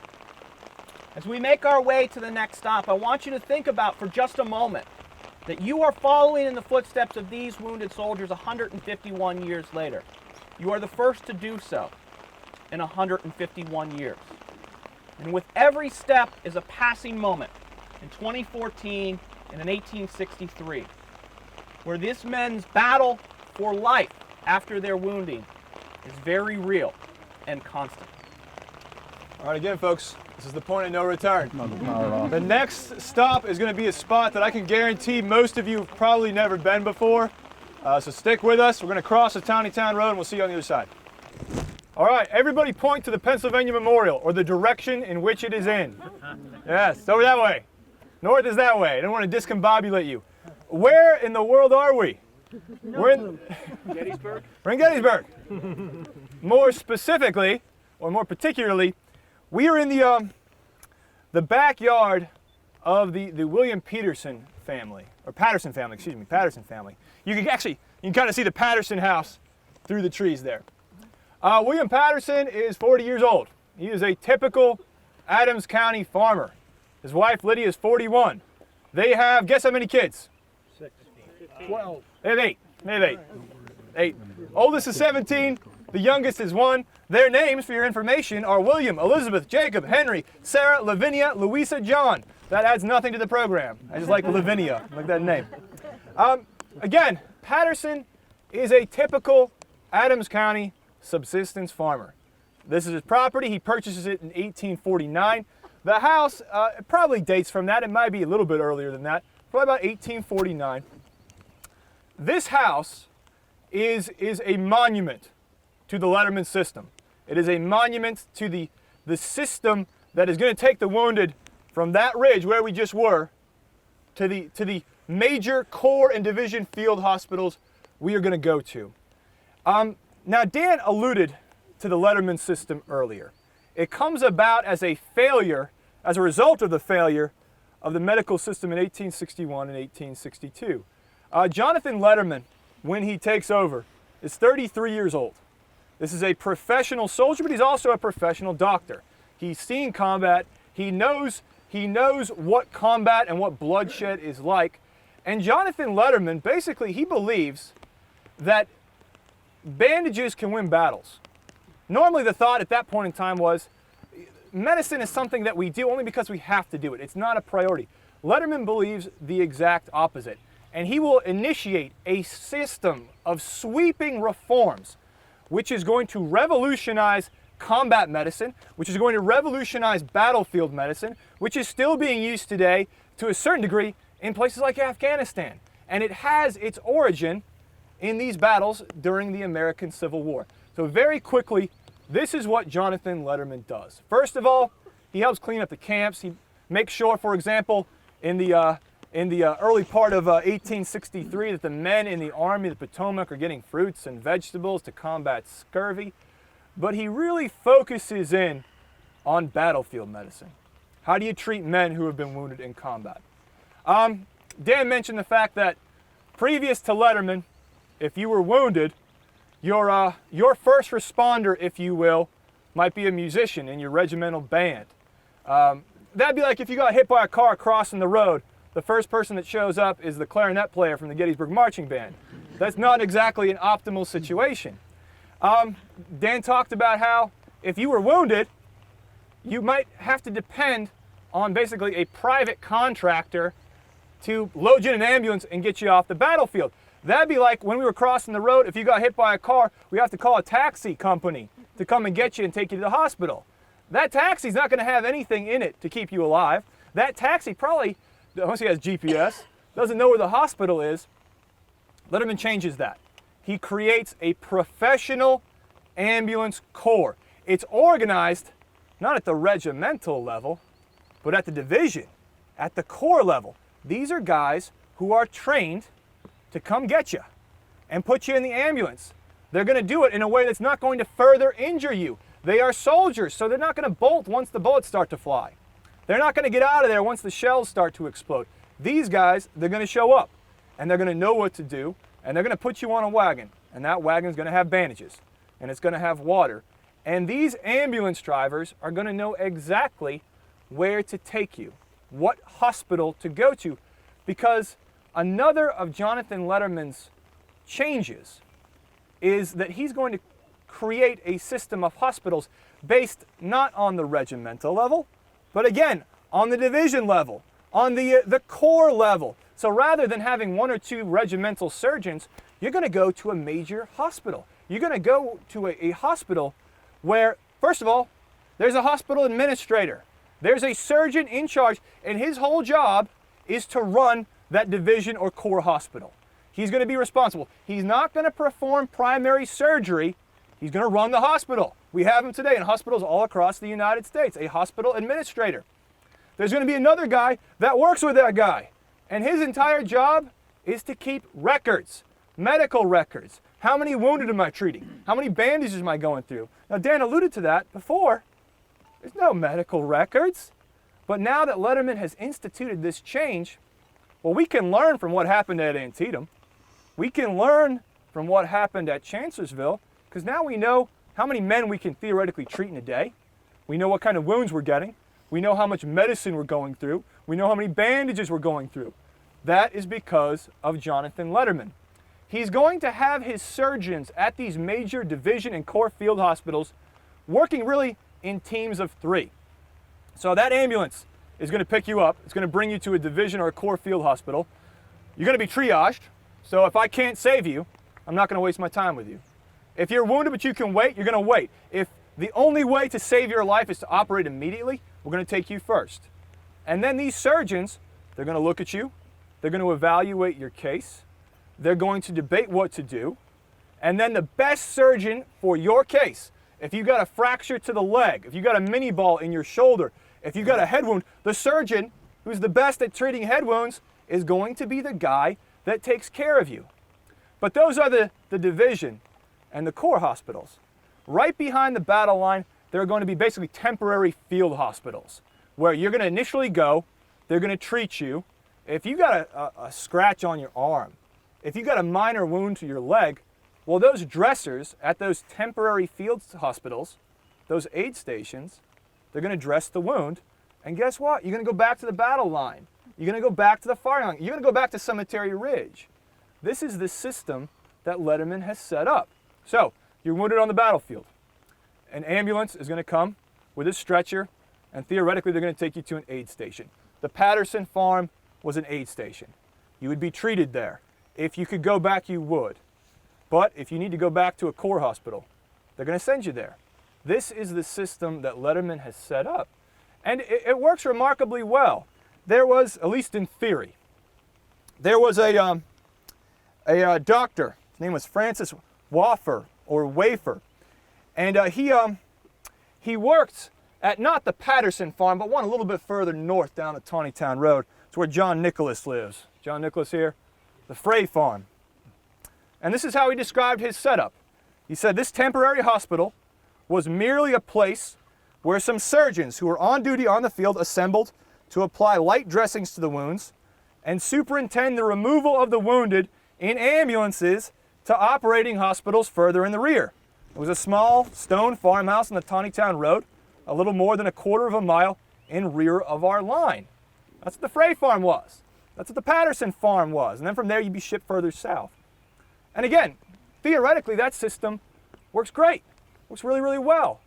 As we make our way to the next stop, I want you to think about for just a moment that you are following in the footsteps of these wounded soldiers 151 years later. You are the first to do so in 151 years. And with every step is a passing moment in 2014 and in 1863, where this men's battle for life after their wounding is very real and constant. All right, again, folks, this is the point of no return. The next stop is going to be a spot that I can guarantee most of you have probably never been before. So stick with us. We're going to cross the Town Road, and we'll see you on the other side. All right, everybody point to the Pennsylvania Memorial, or the direction in which it is in. Yes, it's over that way. North is that way. I don't want to discombobulate you. Where in the world are we? We're in Gettysburg? We're in Gettysburg. More specifically, or more particularly, we are in the backyard of the William Peterson family, or Patterson family, excuse me, Patterson family. You can kind of see the Patterson house through the trees there. William Patterson is 40 years old. He is a typical Adams County farmer. His wife Lydia is 41. They have, guess how many kids? 12. They have eight. They have eight. Oldest is 17. The youngest is 1. Their names, for your information, are William, Elizabeth, Jacob, Henry, Sarah, Lavinia, Louisa, John. That adds nothing to the program. I just like Lavinia, I like that name. Again, Patterson is a typical Adams County subsistence farmer. This is his property. He purchases it in 1849. The house it probably dates from that. It might be a little bit earlier than that, probably about 1849. This house is a monument to the Letterman system. It is a monument to the system that is going to take the wounded from that ridge where we just were to the major corps and division field hospitals we are going to go to. Now, Dan alluded to the Letterman system earlier. It comes about as a failure, as a result of the failure of the medical system in 1861 and 1862. Jonathan Letterman, when he takes over, is 33 years old. This is a professional soldier, but he's also a professional doctor. He's seen combat. He knows what combat and what bloodshed is like. And Jonathan Letterman, basically, he believes that bandages can win battles. Normally, the thought at that point in time was, medicine is something that we do only because we have to do it. It's not a priority. Letterman believes the exact opposite. And he will initiate a system of sweeping reforms, which is going to revolutionize combat medicine, which is going to revolutionize battlefield medicine, which is still being used today to a certain degree in places like Afghanistan. And it has its origin in these battles during the American Civil War. So very quickly, this is what Jonathan Letterman does. First of all, he helps clean up the camps. He makes sure, for example, in the early part of 1863 that the men in the Army of the Potomac are getting fruits and vegetables to combat scurvy. But he really focuses in on battlefield medicine. How do you treat men who have been wounded in combat? Dan mentioned the fact that previous to Letterman, if you were wounded, your first responder, if you will, might be a musician in your regimental band. That'd be like if you got hit by a car crossing the road, the first person that shows up is the clarinet player from the Gettysburg Marching Band. That's not exactly an optimal situation. Dan talked about how if you were wounded, you might have to depend on basically a private contractor to load you in an ambulance and get you off the battlefield. That'd be like when we were crossing the road, if you got hit by a car, we have to call a taxi company to come and get you and take you to the hospital. That taxi's not going to have anything in it to keep you alive. That taxi probably, unless he has GPS, doesn't know where the hospital is. Letterman changes that. He creates a professional ambulance corps. It's organized not at the regimental level, but at the division, at the corps level. These are guys who are trained to come get you and put you in the ambulance. They're going to do it in a way that's not going to further injure you. They are soldiers, so they're not going to bolt once the bullets start to fly. They're not going to get out of there once the shells start to explode. These guys, they're going to show up, and they're going to know what to do, and they're going to put you on a wagon, and that wagon's going to have bandages, and it's going to have water. And these ambulance drivers are going to know exactly where to take you, what hospital to go to, because another of Jonathan Letterman's changes is that he's going to create a system of hospitals based not on the regimental level, but again, on the division level, on the corps level. So rather than having one or two regimental surgeons, you're going to go to a major hospital. You're going to go to a hospital where, first of all, there's a hospital administrator. There's a surgeon in charge, and his whole job is to run that division or corps hospital. He's going to be responsible. He's not going to perform primary surgery. He's going to run the hospital. We have him today in hospitals all across the United States, a hospital administrator. There's going to be another guy that works with that guy, and his entire job is to keep records, medical records. How many wounded am I treating? How many bandages am I going through? Now, Dan alluded to that before. There's no medical records. But now that Letterman has instituted this change, well, we can learn from what happened at Antietam. We can learn from what happened at Chancellorsville, because now we know how many men we can theoretically treat in a day. We know what kind of wounds we're getting. We know how much medicine we're going through. We know how many bandages we're going through. That is because of Jonathan Letterman. He's going to have his surgeons at these major division and corps field hospitals working really in teams of 3. So that ambulance is going to pick you up. It's going to bring you to a division or a corps field hospital. You're going to be triaged. So if I can't save you, I'm not going to waste my time with you. If you're wounded but you can wait, you're going to wait. If the only way to save your life is to operate immediately, we're going to take you first. And then these surgeons, they're going to look at you. They're going to evaluate your case. They're going to debate what to do. And then the best surgeon for your case, if you got a fracture to the leg, if you got a mini ball in your shoulder, If you got a head wound, the surgeon, who's the best at treating head wounds, is going to be the guy that takes care of you. But those are the division and the corps hospitals. Right behind the battle line, there are going to be basically temporary field hospitals where you're going to initially go, they're going to treat you. If you got a scratch on your arm, if you got a minor wound to your leg, well, those dressers at those temporary field hospitals, those aid stations, they're going to dress the wound. And guess what? You're going to go back to the battle line. You're going to go back to the firing line. You're going to go back to Cemetery Ridge. This is the system that Letterman has set up. So, you're wounded on the battlefield. An ambulance is going to come with a stretcher, and theoretically they're going to take you to an aid station. The Patterson Farm was an aid station. You would be treated there. If you could go back, you would. But if you need to go back to a corps hospital, they're going to send you there. This is the system that Letterman has set up. And it works remarkably well. There was, at least in theory, there was a doctor. His name was Francis Wafer, and he worked at not the Patterson Farm, but one a little bit further north down the Tawnytown Road. It's where John Nicholas lives. John Nicholas here, the Frey Farm. And this is how he described his setup. He said this temporary hospital was merely a place where some surgeons who were on duty on the field assembled to apply light dressings to the wounds and superintend the removal of the wounded in ambulances to operating hospitals further in the rear. It was a small stone farmhouse on the Tawnytown Road, a little more than a quarter of a mile in rear of our line. That's what the Frey Farm was. That's what the Patterson Farm was. And then from there you'd be shipped further south. And again, theoretically that system works great, works really, really well.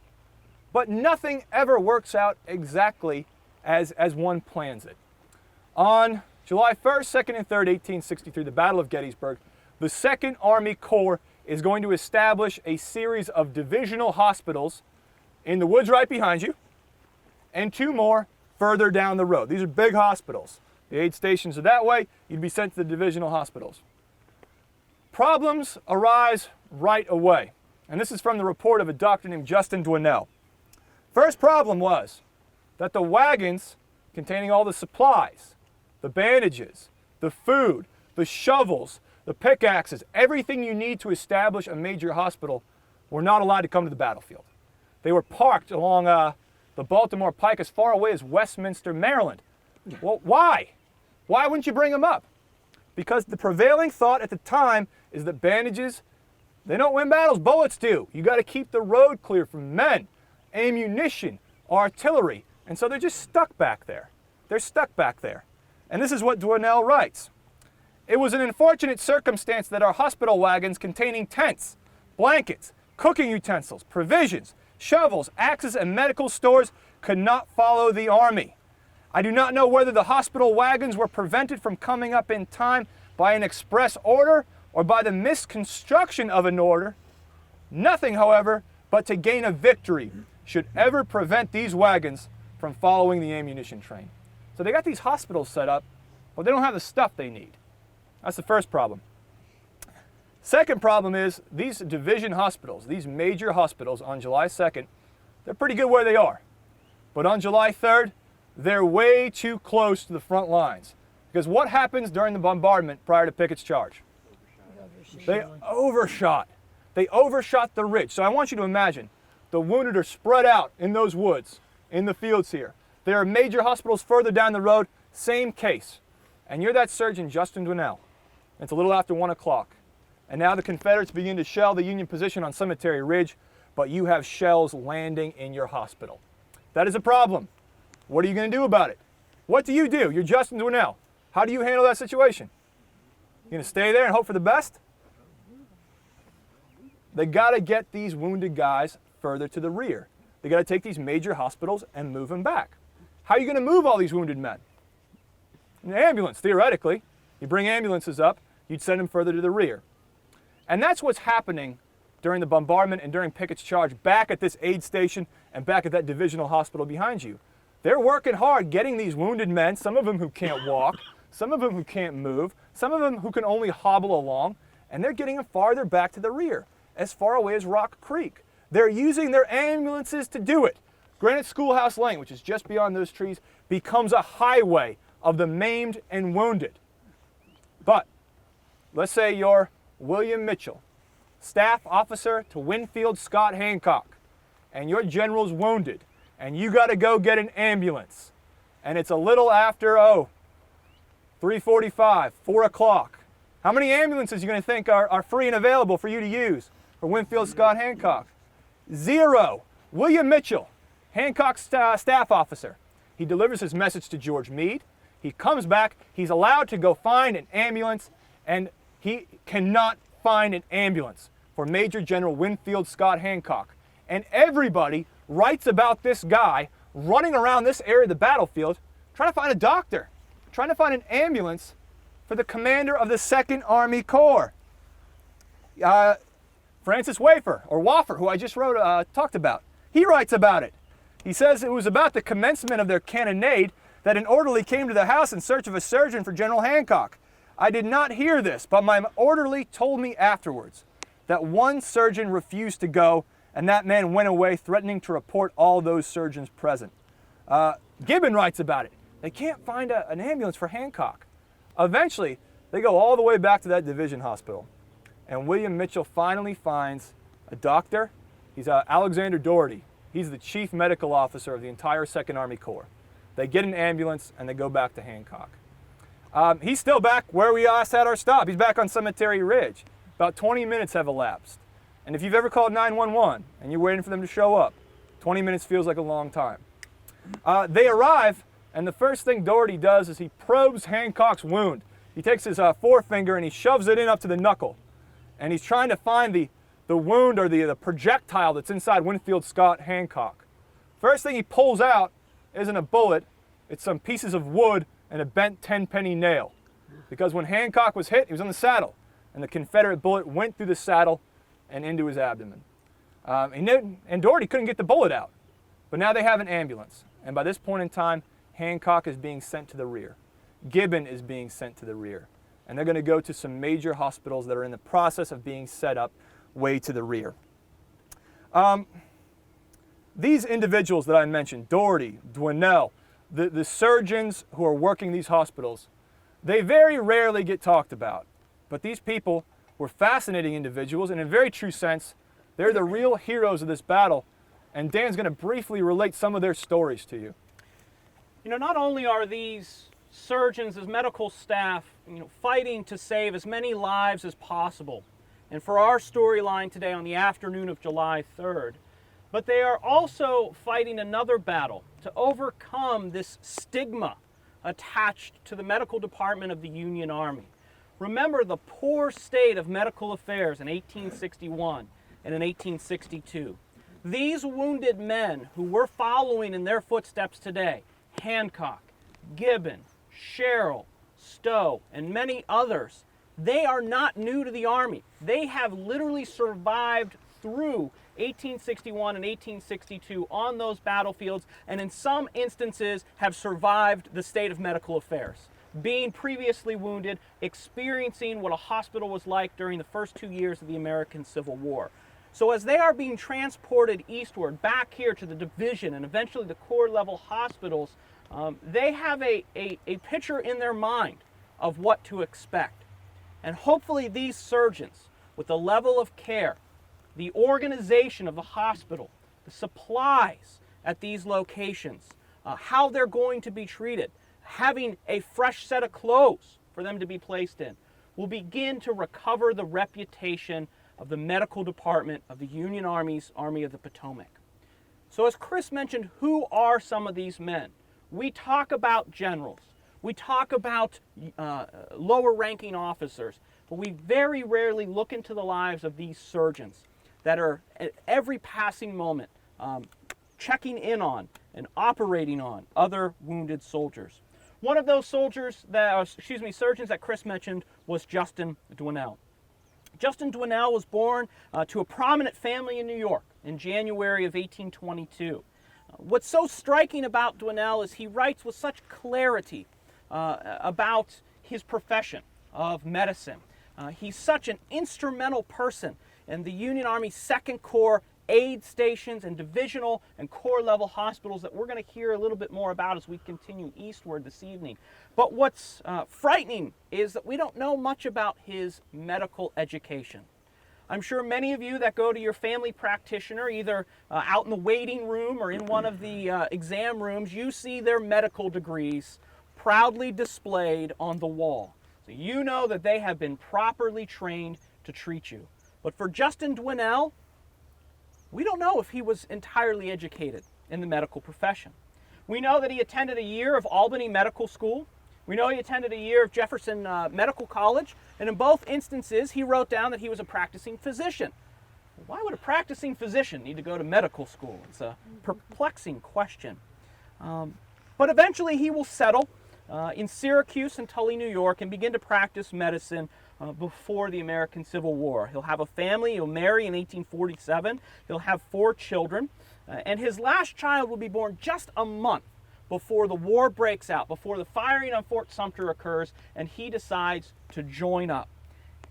But nothing ever works out exactly as one plans it. On July 1st, 2nd, and 3rd, 1863, the Battle of Gettysburg, the 2nd Army Corps is going to establish a series of divisional hospitals in the woods right behind you, and 2 more further down the road. These are big hospitals. The aid stations are that way. You'd be sent to the divisional hospitals. Problems arise right away. And this is from the report of a doctor named Justin Dwinell. First problem was that the wagons containing all the supplies, the bandages, the food, the shovels, the pickaxes, everything you need to establish a major hospital were not allowed to come to the battlefield. They were parked along the Baltimore Pike as far away as Westminster, Maryland. Well, why? Why wouldn't you bring them up? Because the prevailing thought at the time is that bandages, they don't win battles, bullets do. You got to keep the road clear from men, ammunition, artillery. And so they're just stuck back there. They're stuck back there. And this is what Dwinell writes. It was an unfortunate circumstance that our hospital wagons containing tents, blankets, cooking utensils, provisions, shovels, axes, and medical stores could not follow the army. I do not know whether the hospital wagons were prevented from coming up in time by an express order or by the misconstruction of an order. Nothing, however, but to gain a victory should ever prevent these wagons from following the ammunition train. So they got these hospitals set up, but they don't have the stuff they need. That's the first problem. Second problem is these division hospitals, these major hospitals on July 2nd, they're pretty good where they are. But on July 3rd, they're way too close to the front lines. Because what happens during the bombardment prior to Pickett's charge? They overshot. They overshot the ridge. So I want you to imagine the wounded are spread out in those woods, in the fields here. There are major hospitals further down the road, same case. And you're that surgeon, Justin Dwinell. It's a little after 1 o'clock. And now the Confederates begin to shell the Union position on Cemetery Ridge, but you have shells landing in your hospital. That is a problem. What are you going to do about it? What do? You're Justin Dwinell. How do you handle that situation? You going to stay there and hope for the best? They got to get these wounded guys further to the rear. They got to take these major hospitals and move them back. How are you going to move all these wounded men? In an ambulance, theoretically. You bring ambulances up, you'd send them further to the rear. And that's what's happening during the bombardment and during Pickett's charge back at this aid station and back at that divisional hospital behind you. They're working hard getting these wounded men, some of them who can't walk, some of them who can't move, some of them who can only hobble along, and they're getting them farther back to the rear, as far away as Rock Creek. They're using their ambulances to do it. Granite Schoolhouse Lane, which is just beyond those trees, becomes a highway of the maimed and wounded. But let's say you're William Mitchell, staff officer to Winfield Scott Hancock, and your general's wounded, and you got to go get an ambulance. And it's a little after, 3:45, 4 o'clock. How many ambulances are you going to think are free and available for you to use for Winfield Scott Hancock? 0. William Mitchell, Hancock's staff officer. He delivers his message to George Meade. He comes back. He's allowed to go find an ambulance, and he cannot find an ambulance for Major General Winfield Scott Hancock. And everybody writes about this guy running around this area of the battlefield trying to find a doctor, trying to find an ambulance for the commander of the 2nd Army Corps. Francis Waffer, who I just talked about, he writes about it. He says it was about the commencement of their cannonade that an orderly came to the house in search of a surgeon for General Hancock. I did not hear this, but my orderly told me afterwards that one surgeon refused to go, and that man went away threatening to report all those surgeons present. Gibbon writes about it. They can't find an ambulance for Hancock. Eventually, they go all the way back to that division hospital, and William Mitchell finally finds a doctor. He's Alexander Doherty. He's the chief medical officer of the entire 2nd Army Corps. They get an ambulance, and they go back to Hancock. He's still back where we last had our stop. He's back on Cemetery Ridge. About 20 minutes have elapsed. And if you've ever called 911 and you're waiting for them to show up, 20 minutes feels like a long time. They arrive, and the first thing Doherty does is he probes Hancock's wound. He takes his forefinger and he shoves it in up to the knuckle. And he's trying to find the wound or the projectile that's inside Winfield Scott Hancock. First thing he pulls out isn't a bullet, it's some pieces of wood and a bent 10-penny nail. Because when Hancock was hit, he was on the saddle, and the Confederate bullet went through the saddle and into his abdomen. And Doherty couldn't get the bullet out. But now they have an ambulance. And by this point in time, Hancock is being sent to the rear. Gibbon is being sent to the rear. And they're going to go to some major hospitals that are in the process of being set up way to the rear. These individuals that I mentioned, Doherty, Dwinelle, the surgeons who are working these hospitals, they very rarely get talked about. But these people were fascinating individuals, and in a very true sense, they're the real heroes of this battle. And Dan's going to briefly relate some of their stories to you. You know, not only are these surgeons as medical staff, fighting to save as many lives as possible, and for our storyline today on the afternoon of July 3rd, but they are also fighting another battle to overcome this stigma attached to the medical department of the Union Army. Remember the poor state of medical affairs in 1861 and in 1862. These wounded men who we're following in their footsteps today, Hancock, Gibbon, Sherrill, Stowe, and many others, they are not new to the Army. They have literally survived through 1861 and 1862 on those battlefields, and in some instances have survived the state of medical affairs, being previously wounded, experiencing what a hospital was like during the first 2 years of the American Civil War. So as they are being transported eastward, back here to the division and eventually the Corps level hospitals, they have a picture in their mind of what to expect. And hopefully these surgeons, with the level of care, the organization of the hospital, the supplies at these locations, how they're going to be treated, having a fresh set of clothes for them to be placed in, will begin to recover the reputation of the medical department of the Union Army's Army of the Potomac. So as Chris mentioned, who are some of these men? We talk about generals. We talk about lower ranking officers, but we very rarely look into the lives of these surgeons that are at every passing moment checking in on and operating on other wounded soldiers. One of those surgeons that Chris mentioned was Justin Dwinelle. Justin Dwinelle was born to a prominent family in New York in January of 1822. What's so striking about Dwinelle is he writes with such clarity about his profession of medicine. He's such an instrumental person in the Union Army 2nd Corps aid stations and divisional and corps level hospitals that we're going to hear a little bit more about as we continue eastward this evening. But what's frightening is that we don't know much about his medical education. I'm sure many of you that go to your family practitioner, either out in the waiting room or in one of the exam rooms, you see their medical degrees proudly displayed on the wall. So you know that they have been properly trained to treat you. But for Justin Dwinell, we don't know if he was entirely educated in the medical profession. We know that he attended a year of Albany Medical School. We know he attended a year of Jefferson Medical College, and in both instances, he wrote down that he was a practicing physician. Why would a practicing physician need to go to medical school? It's a perplexing question. But eventually, he will settle in Syracuse and Tully, New York, and begin to practice medicine before the American Civil War. He'll have a family. He'll marry in 1847. He'll have 4 children, and his last child will be born just a month before the war breaks out, before the firing on Fort Sumter occurs, and he decides to join up.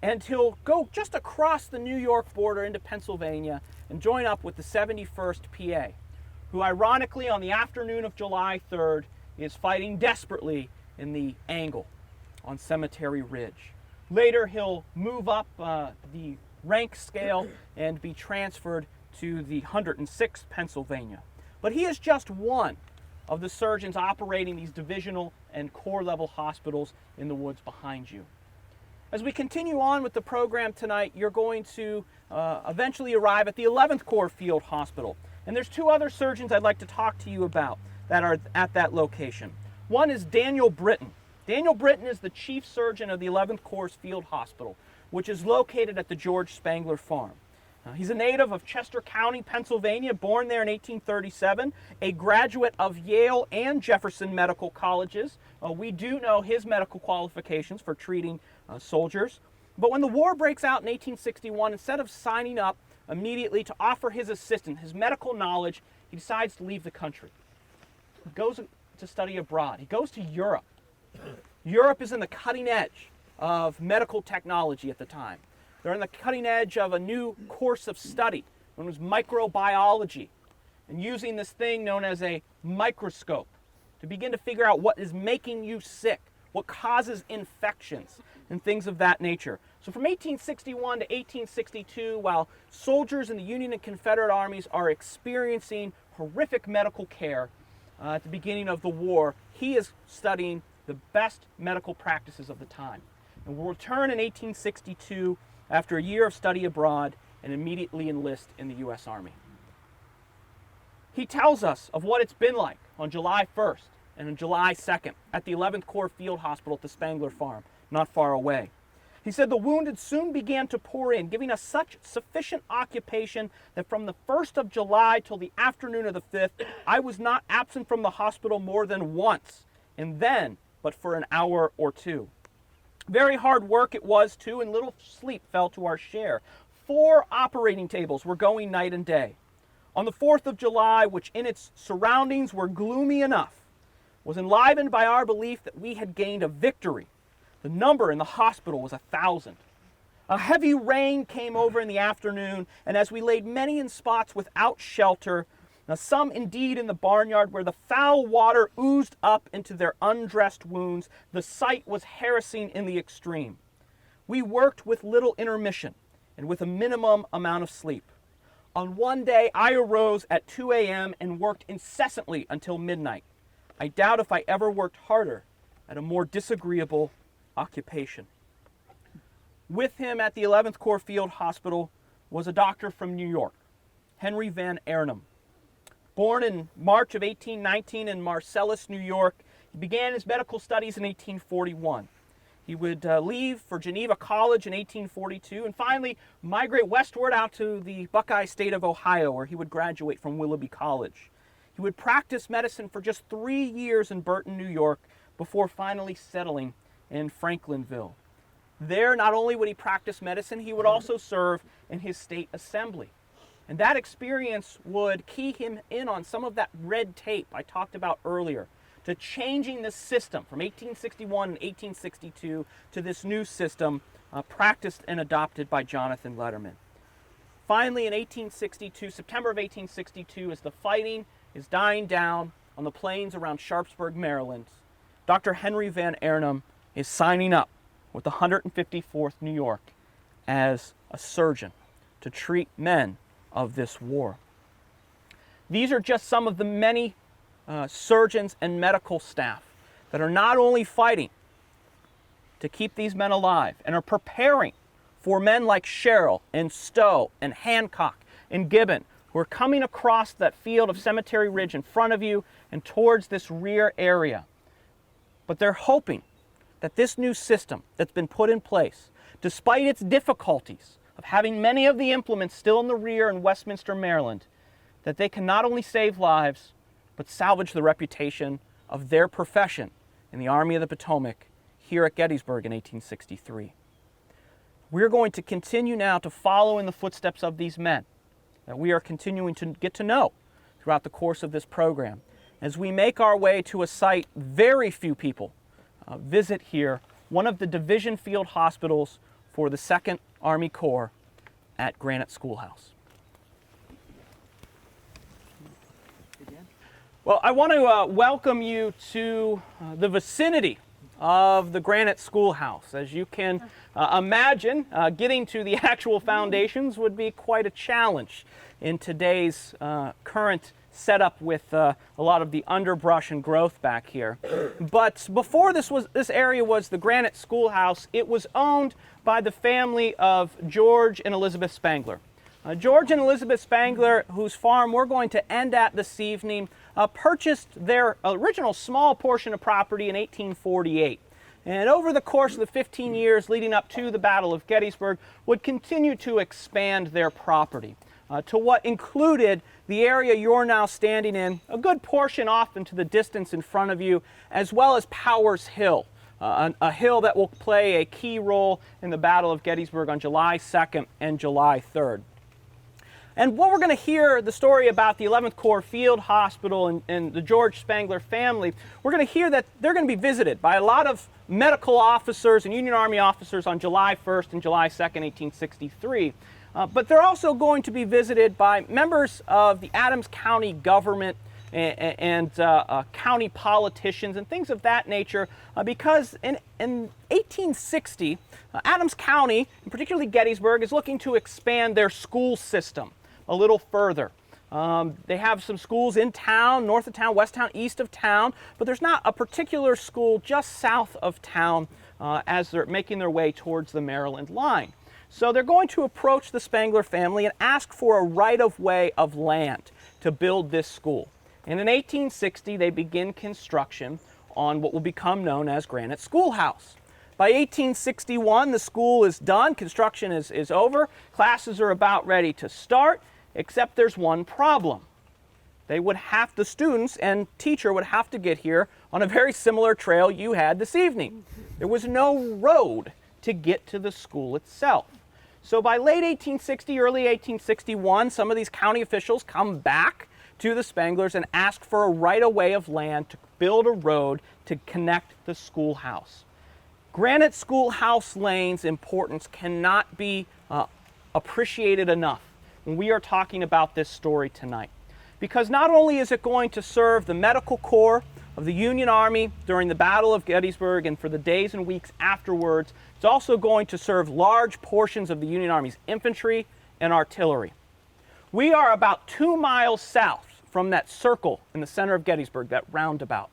And he'll go just across the New York border into Pennsylvania and join up with the 71st PA, who ironically on the afternoon of July 3rd is fighting desperately in the angle on Cemetery Ridge. Later he'll move up the rank scale and be transferred to the 106th Pennsylvania. But he is just one of the surgeons operating these divisional and corps level hospitals in the woods behind you. As we continue on with the program tonight, you're going to eventually arrive at the 11th Corps Field Hospital. And there's 2 other surgeons I'd like to talk to you about that are at that location. One is Daniel Britton. Daniel Britton is the chief surgeon of the 11th Corps Field Hospital, which is located at the George Spangler Farm. He's a native of Chester County, Pennsylvania, born there in 1837, a graduate of Yale and Jefferson Medical Colleges. We do know his medical qualifications for treating soldiers. But when the war breaks out in 1861, instead of signing up immediately to offer his assistance, his medical knowledge, he decides to leave the country. He goes to study abroad. He goes to Europe. Europe is in the cutting edge of medical technology at the time. They're on the cutting edge of a new course of study known as microbiology, and using this thing known as a microscope to begin to figure out what is making you sick, what causes infections, and things of that nature. So from 1861 to 1862, while soldiers in the Union and Confederate armies are experiencing horrific medical care at the beginning of the war, he is studying the best medical practices of the time. And will return in 1862 after a year of study abroad and immediately enlist in the U.S. Army. He tells us of what it's been like on July 1st and on July 2nd at the 11th Corps Field Hospital at the Spangler Farm, not far away. He said the wounded soon began to pour in, giving us such sufficient occupation that from the 1st of July till the afternoon of the 5th, I was not absent from the hospital more than once, and then but for an hour or 2. Very hard work it was too, and little sleep fell to our share. 4 operating tables were going night and day. On the 4th of July, which in its surroundings were gloomy enough, was enlivened by our belief that we had gained a victory. The number in the hospital was 1,000. A heavy rain came over in the afternoon, and as we laid many in spots without shelter, now some indeed in the barnyard where the foul water oozed up into their undressed wounds, the sight was harassing in the extreme. We worked with little intermission and with a minimum amount of sleep. On one day, I arose at 2 a.m. and worked incessantly until midnight. I doubt if I ever worked harder at a more disagreeable occupation. With him at the 11th Corps Field Hospital was a doctor from New York, Henry Van Arnhem. Born in March of 1819 in Marcellus, New York, he began his medical studies in 1841. He would leave for Geneva College in 1842 and finally migrate westward out to the Buckeye State of Ohio, where he would graduate from Willoughby College. He would practice medicine for just 3 years in Burton, New York, before finally settling in Franklinville. There, not only would he practice medicine, he would also serve in his state assembly. And that experience would key him in on some of that red tape I talked about earlier, to changing the system from 1861 and 1862 to this new system practiced and adopted by Jonathan Letterman. Finally, in 1862, September of 1862, as the fighting is dying down on the plains around Sharpsburg, Maryland, Dr. Henry Van Arnhem is signing up with the 154th New York as a surgeon to treat men of this war. These are just some of the many surgeons and medical staff that are not only fighting to keep these men alive and are preparing for men like Sherrill and Stowe and Hancock and Gibbon, who are coming across that field of Cemetery Ridge in front of you and towards this rear area. But they're hoping that this new system that's been put in place, despite its difficulties of having many of the implements still in the rear in Westminster, Maryland, that they can not only save lives, but salvage the reputation of their profession in the Army of the Potomac here at Gettysburg in 1863. We're going to continue now to follow in the footsteps of these men that we are continuing to get to know throughout the course of this program as we make our way to a site very few people visit here, one of the division field hospitals for the 2nd Army Corps at Granite Schoolhouse. Well, I want to welcome you to the vicinity of the Granite Schoolhouse. As you can imagine, getting to the actual foundations would be quite a challenge in today's current setup with a lot of the underbrush and growth back here. But before this area was the Granite Schoolhouse, it was owned by the family of George and Elizabeth Spangler. George and Elizabeth Spangler, whose farm we're going to end at this evening, purchased their original small portion of property in 1848. And over the course of the 15 years leading up to the Battle of Gettysburg, would continue to expand their property to what included the area you're now standing in, a good portion off into the distance in front of you, as well as Powers Hill, a hill that will play a key role in the Battle of Gettysburg on July 2nd and July 3rd. And what we're going to hear the story about the 11th Corps Field Hospital and the George Spangler family, we're going to hear that they're going to be visited by a lot of medical officers and Union Army officers on July 1st and July 2nd, 1863. But they're also going to be visited by members of the Adams County government and county politicians and things of that nature, because in 1860, Adams County, and particularly Gettysburg, is looking to expand their school system a little further. They have some schools in town, north of town, west town, east of town, but there's not a particular school just south of town as they're making their way towards the Maryland line. So they're going to approach the Spangler family and ask for a right-of-way of land to build this school. And in 1860, they begin construction on what will become known as Granite Schoolhouse. By 1861, the school is done, construction is over, classes are about ready to start, except there's one problem. The students and teacher would have to get here on a very similar trail you had this evening. There was no road to get to the school itself. So by late 1860, early 1861, some of these county officials come back to the Spanglers and ask for a right-of-way of land to build a road to connect the schoolhouse. Granite Schoolhouse Lane's importance cannot be appreciated enough when we are talking about this story tonight. Because not only is it going to serve the medical corps of the Union Army during the Battle of Gettysburg and for the days and weeks afterwards, it's also going to serve large portions of the Union Army's infantry and artillery. We are about 2 miles south from that circle in the center of Gettysburg, that roundabout.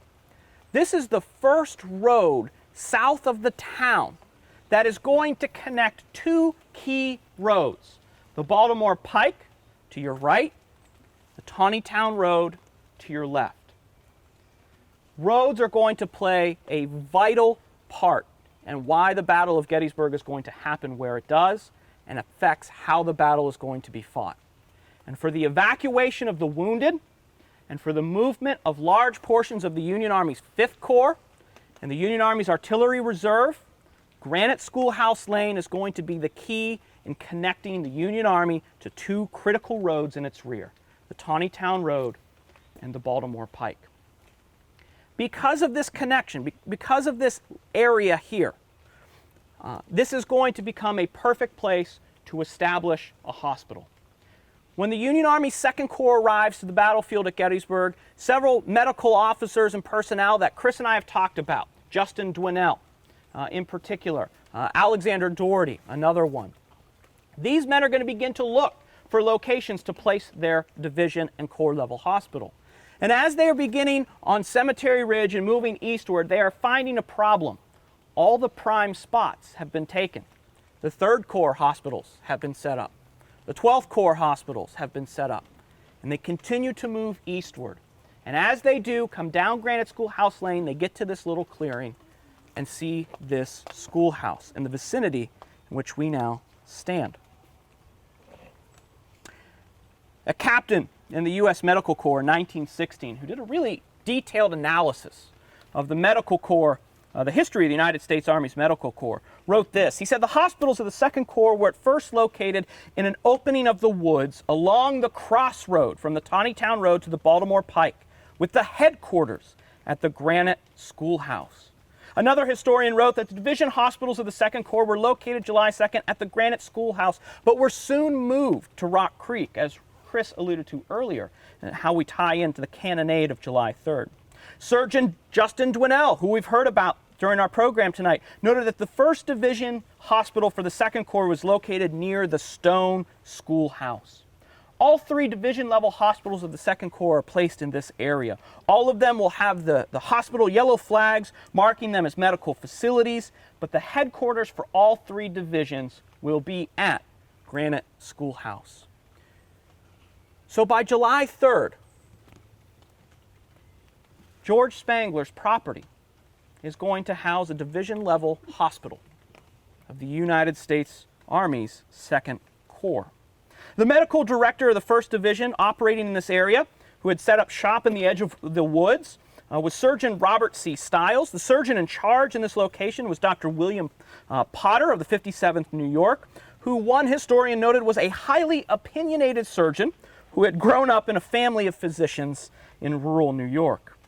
This is the first road south of the town that is going to connect two key roads: the Baltimore Pike to your right, the Taneytown Road to your left. Roads are going to play a vital part in why the Battle of Gettysburg is going to happen where it does and affects how the battle is going to be fought. And for the evacuation of the wounded and for the movement of large portions of the Union Army's 5th Corps and the Union Army's Artillery Reserve, Granite Schoolhouse Lane is going to be the key in connecting the Union Army to two critical roads in its rear, the Taneytown Road and the Baltimore Pike. Because of this connection, because of this area here, this is going to become a perfect place to establish a hospital. When the Union Army 2nd Corps arrives to the battlefield at Gettysburg, several medical officers and personnel that Chris and I have talked about, Justin Dwinell in particular, Alexander Doherty, another one. These men are going to begin to look for locations to place their division and corps level hospital. And as they are beginning on Cemetery Ridge and moving eastward, they are finding a problem. All the prime spots have been taken. The 3rd Corps hospitals have been set up. The 12th Corps hospitals have been set up. And they continue to move eastward. And as they do, come down Granite Schoolhouse Lane, they get to this little clearing and see this schoolhouse in the vicinity in which we now stand. A captain in the U.S. Medical Corps in 1916 who did a really detailed analysis of the Medical Corps, the history of the United States Army's Medical Corps, wrote this. He said, "The hospitals of the 2nd Corps were at first located in an opening of the woods along the crossroad from the Taneytown Road to the Baltimore Pike, with the headquarters at the Granite Schoolhouse." Another historian wrote that the division hospitals of the 2nd Corps were located July 2nd at the Granite Schoolhouse, but were soon moved to Rock Creek, as Chris alluded to earlier, and how we tie into the cannonade of July 3rd. Surgeon Justin Dwinell, who we've heard about during our program tonight, noted that the 1st Division Hospital for the 2nd Corps was located near the Stone Schoolhouse. All 3 division-level hospitals of the 2nd Corps are placed in this area. All of them will have the hospital yellow flags marking them as medical facilities, but the headquarters for all 3 divisions will be at Granite Schoolhouse. So by July 3rd, George Spangler's property is going to house a division-level hospital of the United States Army's 2nd Corps. The medical director of the 1st Division operating in this area, who had set up shop in the edge of the woods, was Surgeon Robert C. Stiles. The surgeon in charge in this location was Dr. William Potter of the 57th New York, who one historian noted was a highly opinionated surgeon who had grown up in a family of physicians in rural New York.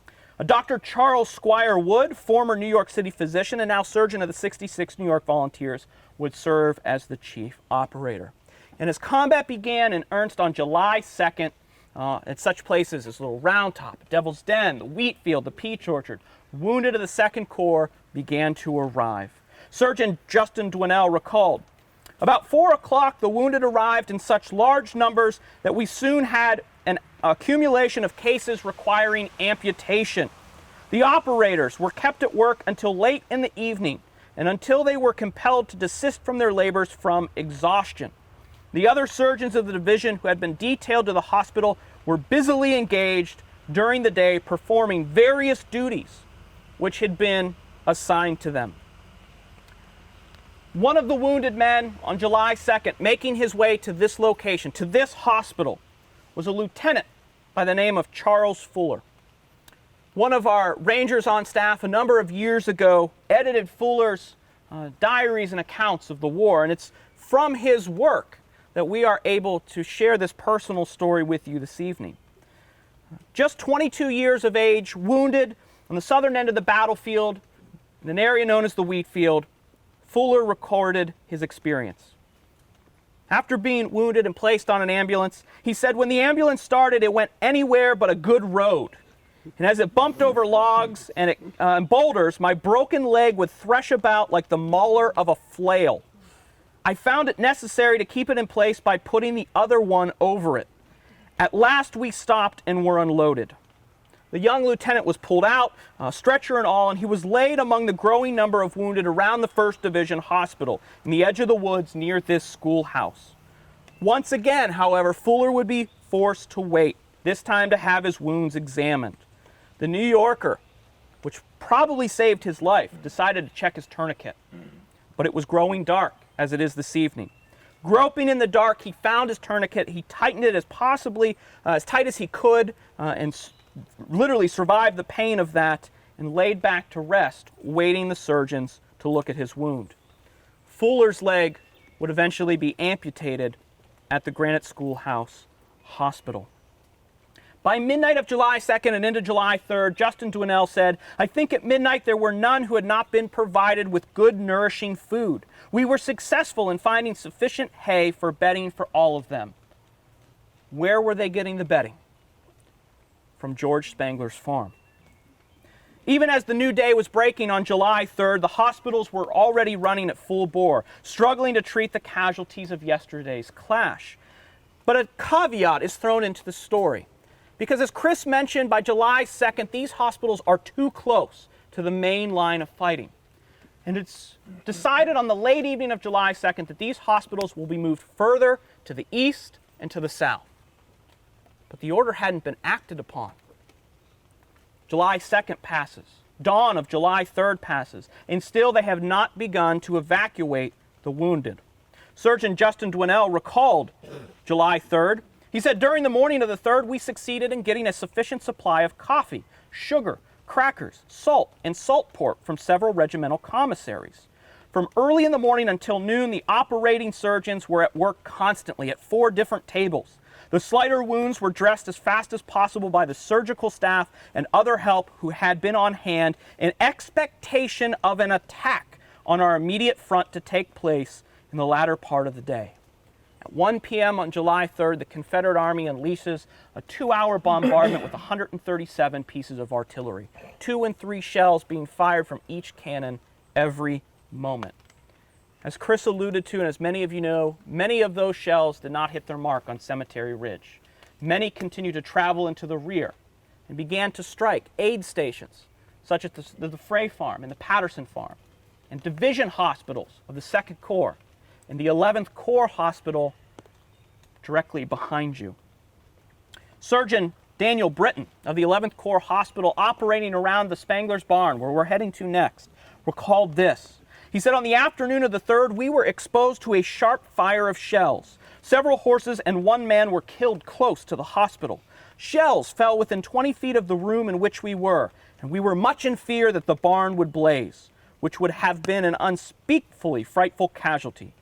Dr. Charles Squire Wood, former New York City physician and now surgeon of the 66 New York Volunteers, would serve as the chief operator. And as combat began in earnest on July 2nd, at such places as Little Round Top, Devil's Den, the Wheat Field, the Peach Orchard, wounded of the 2nd Corps began to arrive. Surgeon Justin Dwinell recalled, "About 4 o'clock, the wounded arrived in such large numbers that we soon had an accumulation of cases requiring amputation. The operators were kept at work until late in the evening and until they were compelled to desist from their labors from exhaustion. The other surgeons of the division who had been detailed to the hospital were busily engaged during the day performing various duties which had been assigned to them." One of the wounded men on July 2nd making his way to this location, to this hospital, was a lieutenant by the name of Charles Fuller. One of our Rangers on staff a number of years ago edited Fuller's diaries and accounts of the war, and it's from his work that we are able to share this personal story with you this evening. Just 22 years of age, wounded on the southern end of the battlefield, in an area known as the Wheat Field, Fuller recorded his experience. After being wounded and placed on an ambulance, he said, "When the ambulance started, it went anywhere but a good road. And as it bumped over logs and boulders, my broken leg would thresh about like the mauler of a flail. I found it necessary to keep it in place by putting the other one over it. At last we stopped and were unloaded." The young lieutenant was pulled out, stretcher and all, and he was laid among the growing number of wounded around the 1st Division Hospital in the edge of the woods near this schoolhouse. Once again, however, Fuller would be forced to wait, this time to have his wounds examined. The New Yorker, which probably saved his life, decided to check his tourniquet. But it was growing dark, as it is this evening. Groping in the dark, he found his tourniquet. He tightened it as tight as he could, and literally survived the pain of that and laid back to rest, waiting the surgeons to look at his wound. Fuller's leg would eventually be amputated at the Granite Schoolhouse Hospital. By midnight of July 2nd and into July 3rd, Justin Dwinell said, "I think at midnight there were none who had not been provided with good, nourishing food. We were successful in finding sufficient hay for bedding for all of them." Where were they getting the bedding? From George Spangler's farm. Even as the new day was breaking on July 3rd, the hospitals were already running at full bore, struggling to treat the casualties of yesterday's clash. But a caveat is thrown into the story, because as Chris mentioned, by July 2nd, these hospitals are too close to the main line of fighting. And it's decided on the late evening of July 2nd that these hospitals will be moved further to the east and to the south. But the order hadn't been acted upon. July 2nd passes. Dawn of July 3rd passes. And still they have not begun to evacuate the wounded. Surgeon Justin Dwinell recalled July 3rd. He said, during the morning of the 3rd, we succeeded in getting a sufficient supply of coffee, sugar, crackers, salt, and salt pork from several regimental commissaries. From early in the morning until noon, the operating surgeons were at work constantly at 4 different tables. The slighter wounds were dressed as fast as possible by the surgical staff and other help who had been on hand in expectation of an attack on our immediate front to take place in the latter part of the day. At 1 p.m. on July 3rd, the Confederate Army unleashes a 2-hour bombardment with 137 pieces of artillery, 2 and 3 shells being fired from each cannon every moment. As Chris alluded to, and as many of you know, many of those shells did not hit their mark on Cemetery Ridge. Many continued to travel into the rear and began to strike aid stations, such as the Frey Farm and the Patterson Farm, and division hospitals of the 2nd Corps, and the 11th Corps Hospital directly behind you. Surgeon Daniel Britton of the 11th Corps Hospital, operating around the Spangler's barn, where we're heading to next, recalled this. He said, on the afternoon of the 3rd, we were exposed to a sharp fire of shells. Several horses and 1 man were killed close to the hospital. Shells fell within 20 feet of the room in which we were, and we were much in fear that the barn would blaze, which would have been an unspeakably frightful casualty.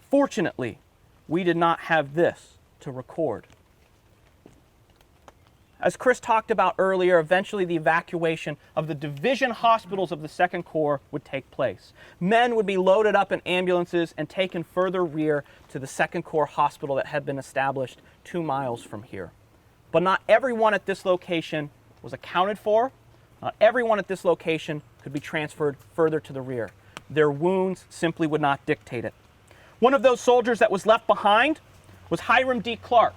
Fortunately, we did not have this to record. As Chris talked about earlier, eventually the evacuation of the division hospitals of the 2nd Corps would take place. Men would be loaded up in ambulances and taken further rear to the 2nd Corps hospital that had been established 2 miles from here. But not everyone at this location was accounted for. Not everyone at this location could be transferred further to the rear. Their wounds simply would not dictate it. One of those soldiers that was left behind was Hiram D. Clark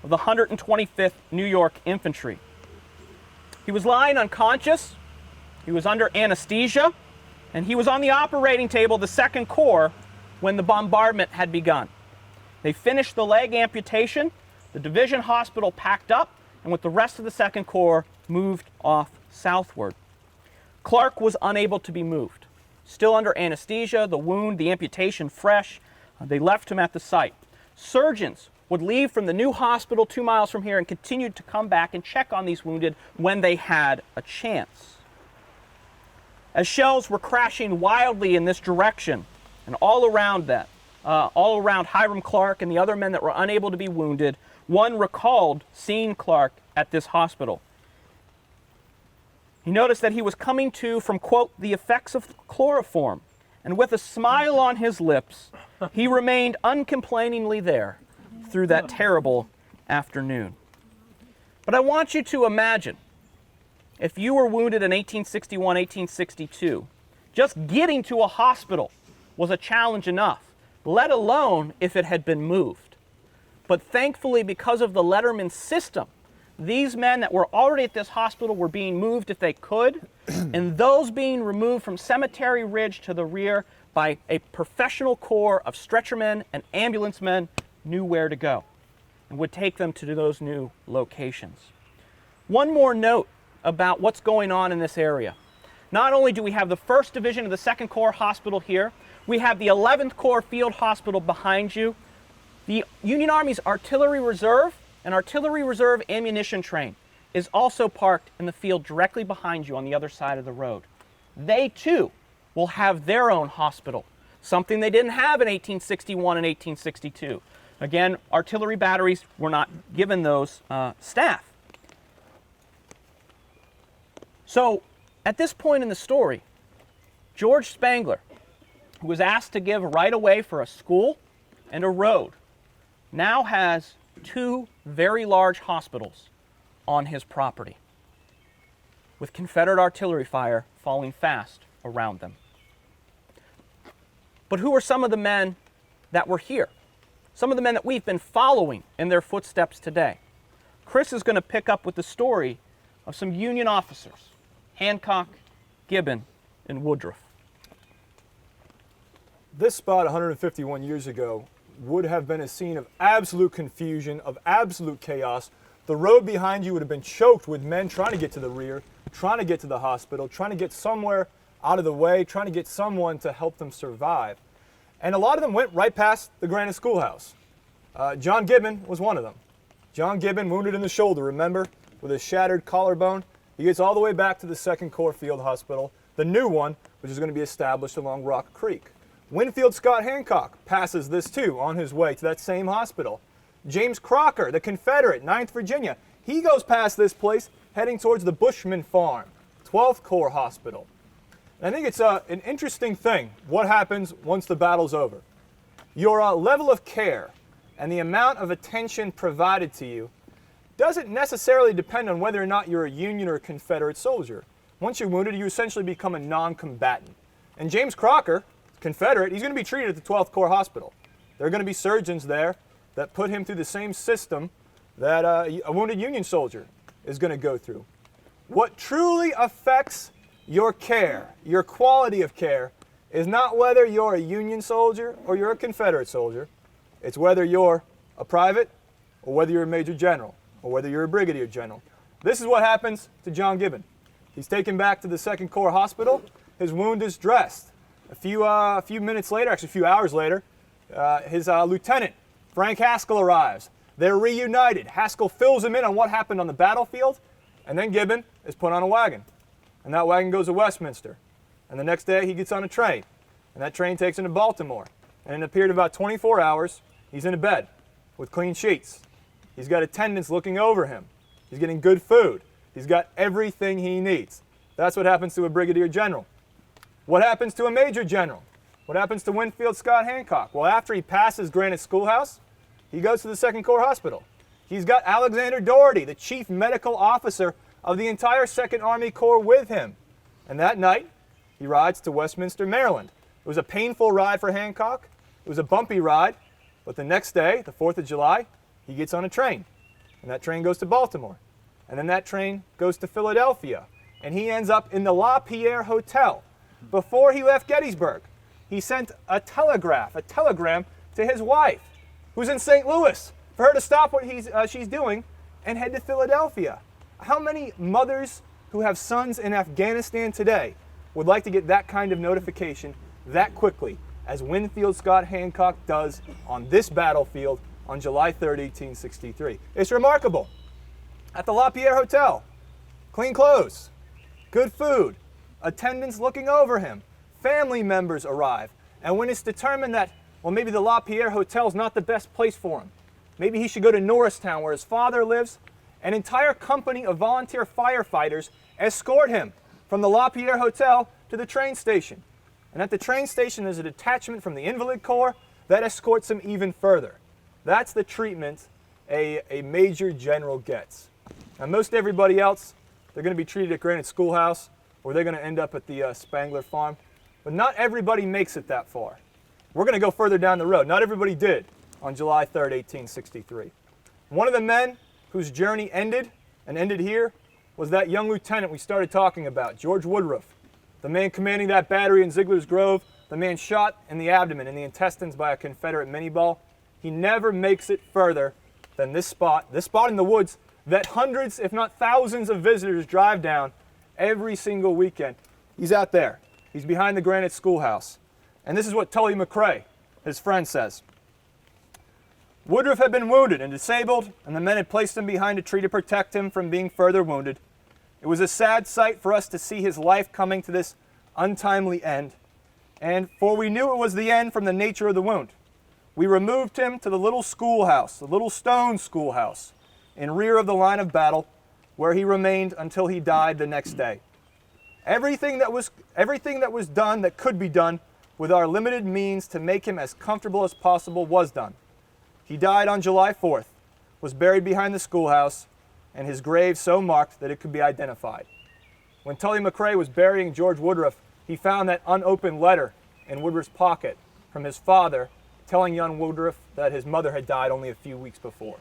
of the 125th New York Infantry. He was lying unconscious, he was under anesthesia, and he was on the operating table of the 2nd Corps when the bombardment had begun. They finished the leg amputation, the division hospital packed up, and with the rest of the 2nd Corps moved off southward. Clark was unable to be moved. Still under anesthesia, the wound, the amputation fresh, they left him at the site. Surgeons would leave from the new hospital 2 miles from here and continued to come back and check on these wounded when they had a chance. As shells were crashing wildly in this direction and all around Hiram Clark and the other men that were unable to be wounded, one recalled seeing Clark at this hospital. He noticed that he was coming to from, quote, the effects of chloroform, and with a smile on his lips, he remained uncomplainingly there through that terrible afternoon. But I want you to imagine, if you were wounded in 1861, 1862, just getting to a hospital was a challenge enough, let alone if it had been moved. But thankfully, because of the Letterman system, these men that were already at this hospital were being moved if they could, and those being removed from Cemetery Ridge to the rear by a professional corps of stretchermen and ambulance men knew where to go and would take them to those new locations. One more note about what's going on in this area. Not only do we have the 1st Division of the 2nd Corps Hospital here, we have the 11th Corps Field Hospital behind you. The Union Army's Artillery Reserve and Artillery Reserve ammunition train is also parked in the field directly behind you on the other side of the road. They too will have their own hospital, something they didn't have in 1861 and 1862. Again, artillery batteries were not given those staff. So at this point in the story, George Spangler, who was asked to give right away for a school and a road, now has 2 very large hospitals on his property, with Confederate artillery fire falling fast around them. But who are some of the men that were here? Some of the men that we've been following in their footsteps today. Chris is going to pick up with the story of some Union officers, Hancock, Gibbon, and Woodruff. This spot 151 years ago would have been a scene of absolute confusion, of absolute chaos. The road behind you would have been choked with men trying to get to the rear, trying to get to the hospital, trying to get somewhere out of the way, trying to get someone to help them survive. And a lot of them went right past the Granite Schoolhouse. John Gibbon was one of them. John Gibbon, wounded in the shoulder, remember, with a shattered collarbone. He gets all the way back to the 2nd Corps Field Hospital, the new one, which is going to be established along Rock Creek. Winfield Scott Hancock passes this too on his way to that same hospital. James Crocker, the Confederate, 9th Virginia, he goes past this place heading towards the Bushman Farm, 12th Corps Hospital. And I think it's an interesting thing, what happens once the battle's over. Your level of care and the amount of attention provided to you doesn't necessarily depend on whether or not you're a Union or a Confederate soldier. Once you're wounded, you essentially become a non-combatant. And James Crocker, Confederate, he's going to be treated at the 12th Corps Hospital. There are going to be surgeons there that put him through the same system that a wounded Union soldier is going to go through. What truly affects your care, your quality of care, is not whether you're a Union soldier or you're a Confederate soldier. It's whether you're a private or whether you're a major general or whether you're a brigadier general. This is what happens to John Gibbon. He's taken back to the 2nd Corps Hospital. His wound is dressed. A few minutes later, actually a few hours later, his lieutenant, Frank Haskell, arrives. They're reunited. Haskell fills him in on what happened on the battlefield, and then Gibbon is put on a wagon. And that wagon goes to Westminster. And the next day he gets on a train, and that train takes him to Baltimore. And in a period of about 24 hours, he's in a bed with clean sheets. He's got attendants looking over him. He's getting good food. He's got everything he needs. That's what happens to a brigadier general. What happens to a major general? What happens to Winfield Scott Hancock? Well, after he passes Granite Schoolhouse, he goes to the 2nd Corps Hospital. He's got Alexander Doherty, the chief medical officer of the entire 2nd Army Corps, with him. And that night, he rides to Westminster, Maryland. It was a painful ride for Hancock. It was a bumpy ride. But the next day, the 4th of July, he gets on a train. And that train goes to Baltimore. And then that train goes to Philadelphia. And he ends up in the La Pierre Hotel. Before he left Gettysburg, he sent a telegram to his wife, who's in St. Louis, for her to stop what she's doing and head to Philadelphia. How many mothers who have sons in Afghanistan today would like to get that kind of notification that quickly as Winfield Scott Hancock does on this battlefield on July 3rd, 1863? It's remarkable. At the La Pierre Hotel, clean clothes, good food, attendants looking over him, family members arrive. And when it's determined that, well, maybe the La Pierre Hotel is not the best place for him, maybe he should go to Norristown where his father lives, an entire company of volunteer firefighters escort him from the La Pierre Hotel to the train station. And at the train station, there's a detachment from the Invalid Corps that escorts him even further. That's the treatment a major general gets. Now, most everybody else, they're going to be treated at Granite Schoolhouse, or they're going to end up at the Spangler Farm. But not everybody makes it that far. We're going to go further down the road. Not everybody did on July 3rd, 1863. One of the men whose journey ended, and ended here, was that young lieutenant we started talking about, George Woodruff, the man commanding that battery in Ziegler's Grove, the man shot in the abdomen, in the intestines by a Confederate minie-ball. He never makes it further than this spot in the woods that hundreds, if not thousands of visitors drive down every single weekend. He's out there. He's behind the Granite Schoolhouse. And this is what Tully McRae, his friend, says. Woodruff had been wounded and disabled, and the men had placed him behind a tree to protect him from being further wounded. It was a sad sight for us to see his life coming to this untimely end, and for we knew it was the end from the nature of the wound. We removed him to the little schoolhouse, the little stone schoolhouse, in rear of the line of battle, where he remained until he died the next day. Everything that was done that could be done with our limited means to make him as comfortable as possible was done. He died on July 4th, was buried behind the schoolhouse and his grave so marked that it could be identified. When Tully McRae was burying George Woodruff, he found that unopened letter in Woodruff's pocket from his father telling young Woodruff that his mother had died only a few weeks before.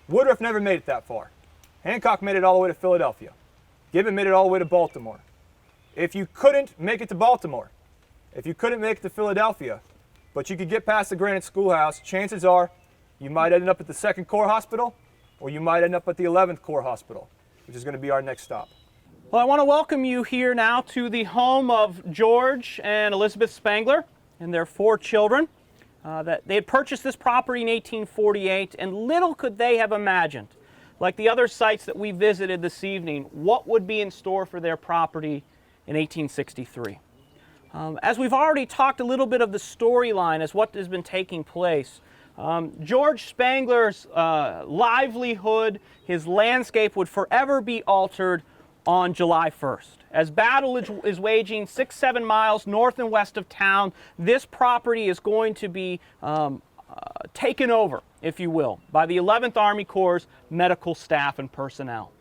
Woodruff never made it that far. Hancock made it all the way to Philadelphia. Gibbon made it all the way to Baltimore. If you couldn't make it to Baltimore, if you couldn't make it to Philadelphia, but you could get past the Granite Schoolhouse, chances are you might end up at the 2nd Corps Hospital, or you might end up at the 11th Corps Hospital, which is going to be our next stop. Well, I want to welcome you here now to the home of George and Elizabeth Spangler and their 4 children. That they had purchased this property in 1848, and little could they have imagined, like the other sites that we visited this evening, what would be in store for their property in 1863. As we've already talked a little bit of the storyline as what has been taking place, George Spangler's livelihood, his landscape would forever be altered on July 1st. As battle is waging 6-7 miles north and west of town, this property is going to be taken over, if you will, by the 11th Army Corps' medical staff and personnel.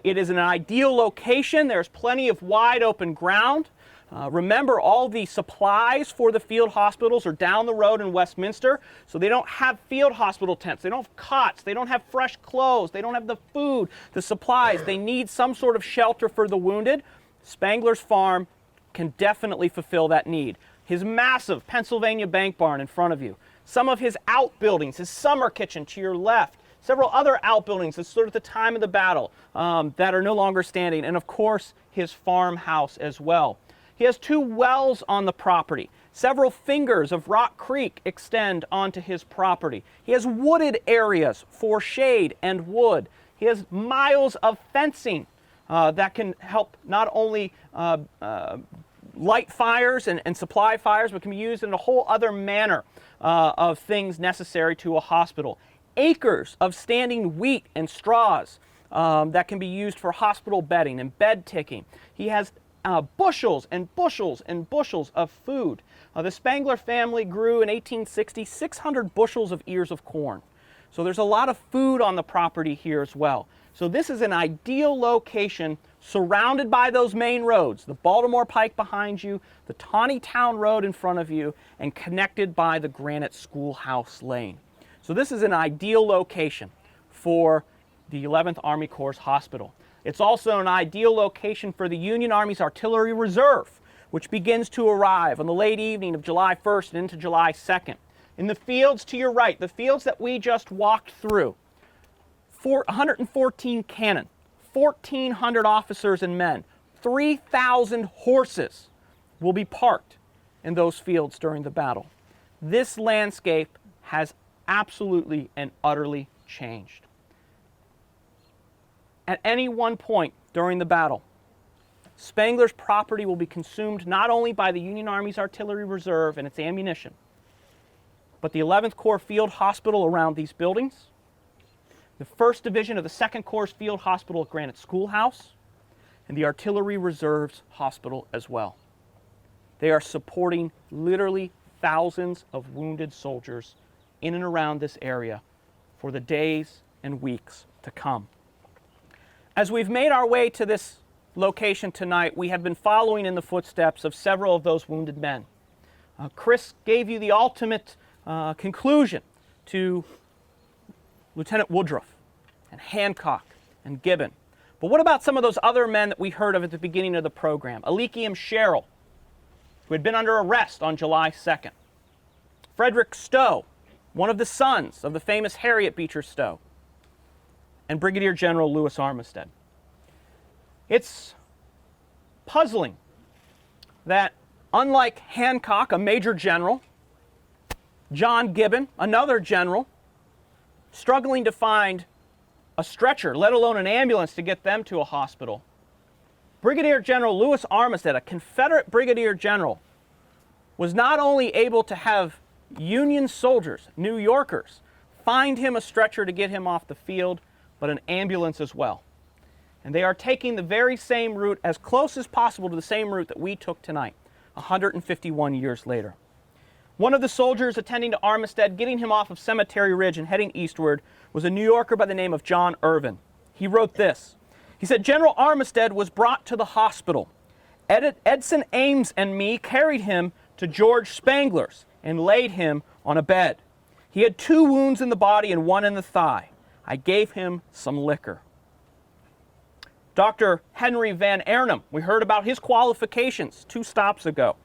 It is an ideal location. There's plenty of wide open ground. Remember, all the supplies for the field hospitals are down the road in Westminster, so they don't have field hospital tents, they don't have cots, they don't have fresh clothes, they don't have the food, the supplies. They need some sort of shelter for the wounded. Spangler's farm can definitely fulfill that need. His massive Pennsylvania bank barn in front of you, some of his outbuildings, his summer kitchen to your left, several other outbuildings that stood at the time of the battle that are no longer standing, and of course his farmhouse as well. He has 2 wells on the property. Several fingers of Rock Creek extend onto his property. He has wooded areas for shade and wood. He has miles of fencing that can help not only light fires and supply fires, but can be used in a whole other manner of things necessary to a hospital. Acres of standing wheat and straws that can be used for hospital bedding and bed ticking. He has bushels and bushels and bushels of food. The Spangler family grew in 1860 600 bushels of ears of corn. So there's a lot of food on the property here as well. So this is an ideal location surrounded by those main roads, the Baltimore Pike behind you, the Taneytown Road in front of you, and connected by the Granite Schoolhouse Lane. So this is an ideal location for the 11th Army Corps Hospital. It's also an ideal location for the Union Army's Artillery Reserve, which begins to arrive on the late evening of July 1st and into July 2nd. In the fields to your right, the fields that we just walked through, 114 cannon, 1,400 officers and men, 3,000 horses will be parked in those fields during the battle. This landscape has absolutely and utterly changed. At any one point during the battle, Spangler's property will be consumed not only by the Union Army's Artillery Reserve and its ammunition, but the 11th Corps Field Hospital around these buildings, the 1st Division of the 2nd Corps Field Hospital at Granite Schoolhouse, and the Artillery Reserve's hospital as well. They are supporting literally thousands of wounded soldiers in and around this area for the days and weeks to come. As we've made our way to this location tonight, we have been following in the footsteps of several of those wounded men. Chris gave you the ultimate conclusion to Lieutenant Woodruff and Hancock and Gibbon. But what about some of those other men that we heard of at the beginning of the program? Eliakim Sherrill, who had been under arrest on July 2nd. Frederick Stowe, one of the sons of the famous Harriet Beecher Stowe. And Brigadier General Louis Armistead. It's puzzling that unlike Hancock, a major general, John Gibbon, another general, struggling to find a stretcher, let alone an ambulance to get them to a hospital, Brigadier General Louis Armistead, a Confederate brigadier general, was not only able to have Union soldiers, New Yorkers, find him a stretcher to get him off the field, but an ambulance as well. And they are taking the very same route, as close as possible to the same route that we took tonight, 151 years later. One of the soldiers attending to Armistead, getting him off of Cemetery Ridge and heading eastward, was a New Yorker by the name of John Irvin. He wrote this. He said, General Armistead was brought to the hospital. Edson Ames and me carried him to George Spangler's and laid him on a bed. He had 2 wounds in the body and 1 in the thigh. I gave him some liquor. Dr. Henry Van Arnhem, we heard about his qualifications 2 stops ago,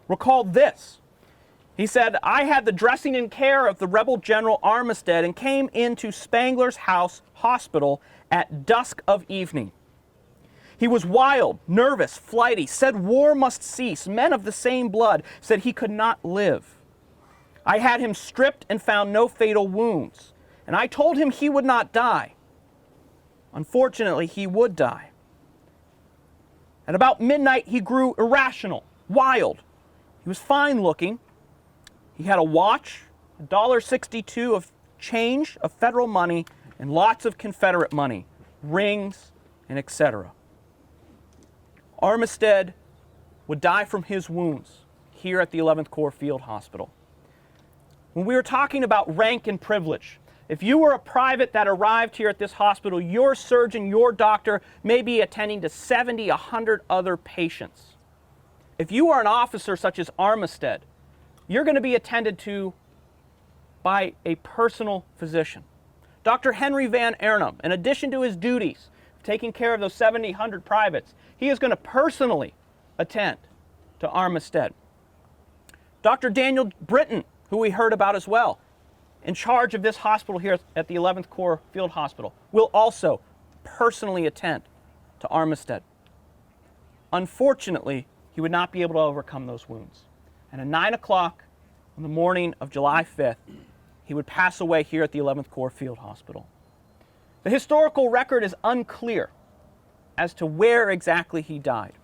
recalled this. He said, I had the dressing and care of the rebel General Armistead and came into Spangler's house hospital at dusk of evening. He was wild, nervous, flighty, said war must cease, men of the same blood, said he could not live. I had him stripped and found no fatal wounds, and I told him he would not die. Unfortunately, he would die. At about midnight, he grew irrational, wild. He was fine looking. He had a watch, $1.62 of change of federal money, and lots of Confederate money, rings, and etc. Armistead would die from his wounds here at the 11th Corps Field Hospital. When we were talking about rank and privilege, if you were a private that arrived here at this hospital, your surgeon, your doctor may be attending to 70, 100 other patients. If you are an officer such as Armistead, you're going to be attended to by a personal physician. Dr. Henry Van Arnhem, in addition to his duties of taking care of those 70, 100 privates, he is going to personally attend to Armistead. Dr. Daniel Britton, who we heard about as well, in charge of this hospital here at the 11th Corps Field Hospital, will also personally attend to Armistead. Unfortunately, he would not be able to overcome those wounds. And at 9 o'clock on the morning of July 5th, he would pass away here at the 11th Corps Field Hospital. The historical record is unclear as to where exactly he died.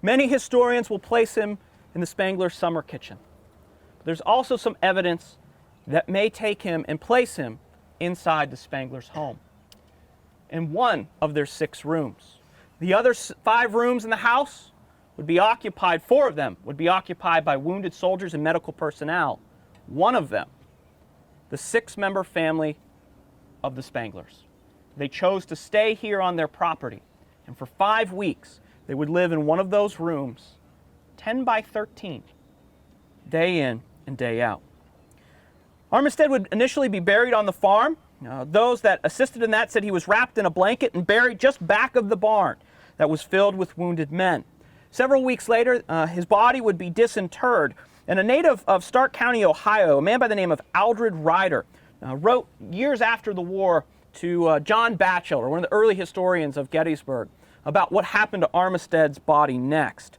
Many historians will place him in the Spangler summer kitchen. But there's also some evidence that may take him and place him inside the Spangler's home, in one of their 6 rooms. The other 5 rooms in the house would be occupied, 4 of them would be occupied by wounded soldiers and medical personnel. One of them, the 6-member family of the Spanglers. They chose to stay here on their property, and for 5 weeks they would live in one of those rooms, 10 by 13, day in and day out. Armistead would initially be buried on the farm. Those that assisted in that said he was wrapped in a blanket and buried just back of the barn that was filled with wounded men. Several weeks later, his body would be disinterred, and a native of Stark County, Ohio, a man by the name of Aldred Ryder, wrote years after the war to John Batchelor, one of the early historians of Gettysburg, about what happened to Armistead's body next.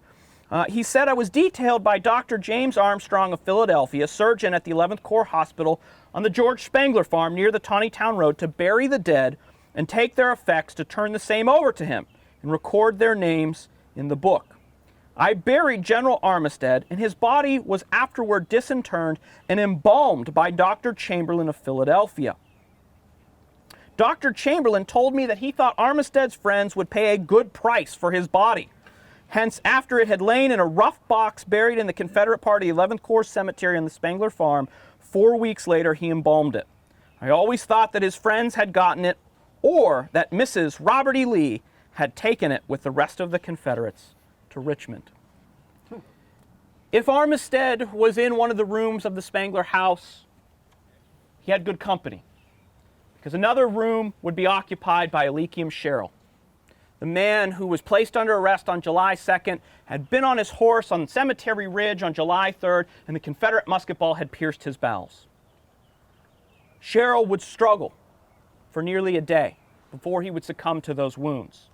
He said, I was detailed by Dr. James Armstrong of Philadelphia, surgeon at the 11th Corps Hospital on the George Spangler farm near the Taneytown Road, to bury the dead and take their effects to turn the same over to him and record their names in the book. I buried General Armistead, and his body was afterward disinterred and embalmed by Dr. Chamberlain of Philadelphia. Dr. Chamberlain told me that he thought Armistead's friends would pay a good price for his body. Hence, after it had lain in a rough box buried in the Confederate part of the 11th Corps Cemetery on the Spangler farm, 4 weeks later he embalmed it. I always thought that his friends had gotten it, or that Mrs. Robert E. Lee had taken it with the rest of the Confederates to Richmond. If Armistead was in one of the rooms of the Spangler house, he had good company, because another room would be occupied by Eliakim Sherrill. The man who was placed under arrest on July 2nd had been on his horse on Cemetery Ridge on July 3rd, and the Confederate musket ball had pierced his bowels. Sherrill would struggle for nearly a day before he would succumb to those wounds.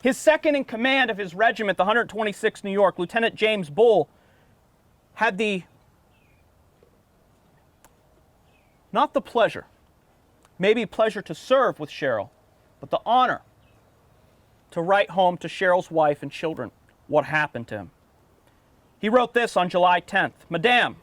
His second in command of his regiment, the 126th New York, Lieutenant James Bull, had not the pleasure, maybe pleasure to serve with Sherrill, but the honor to write home to Sherrill's wife and children what happened to him. He wrote this on July 10th. Madame,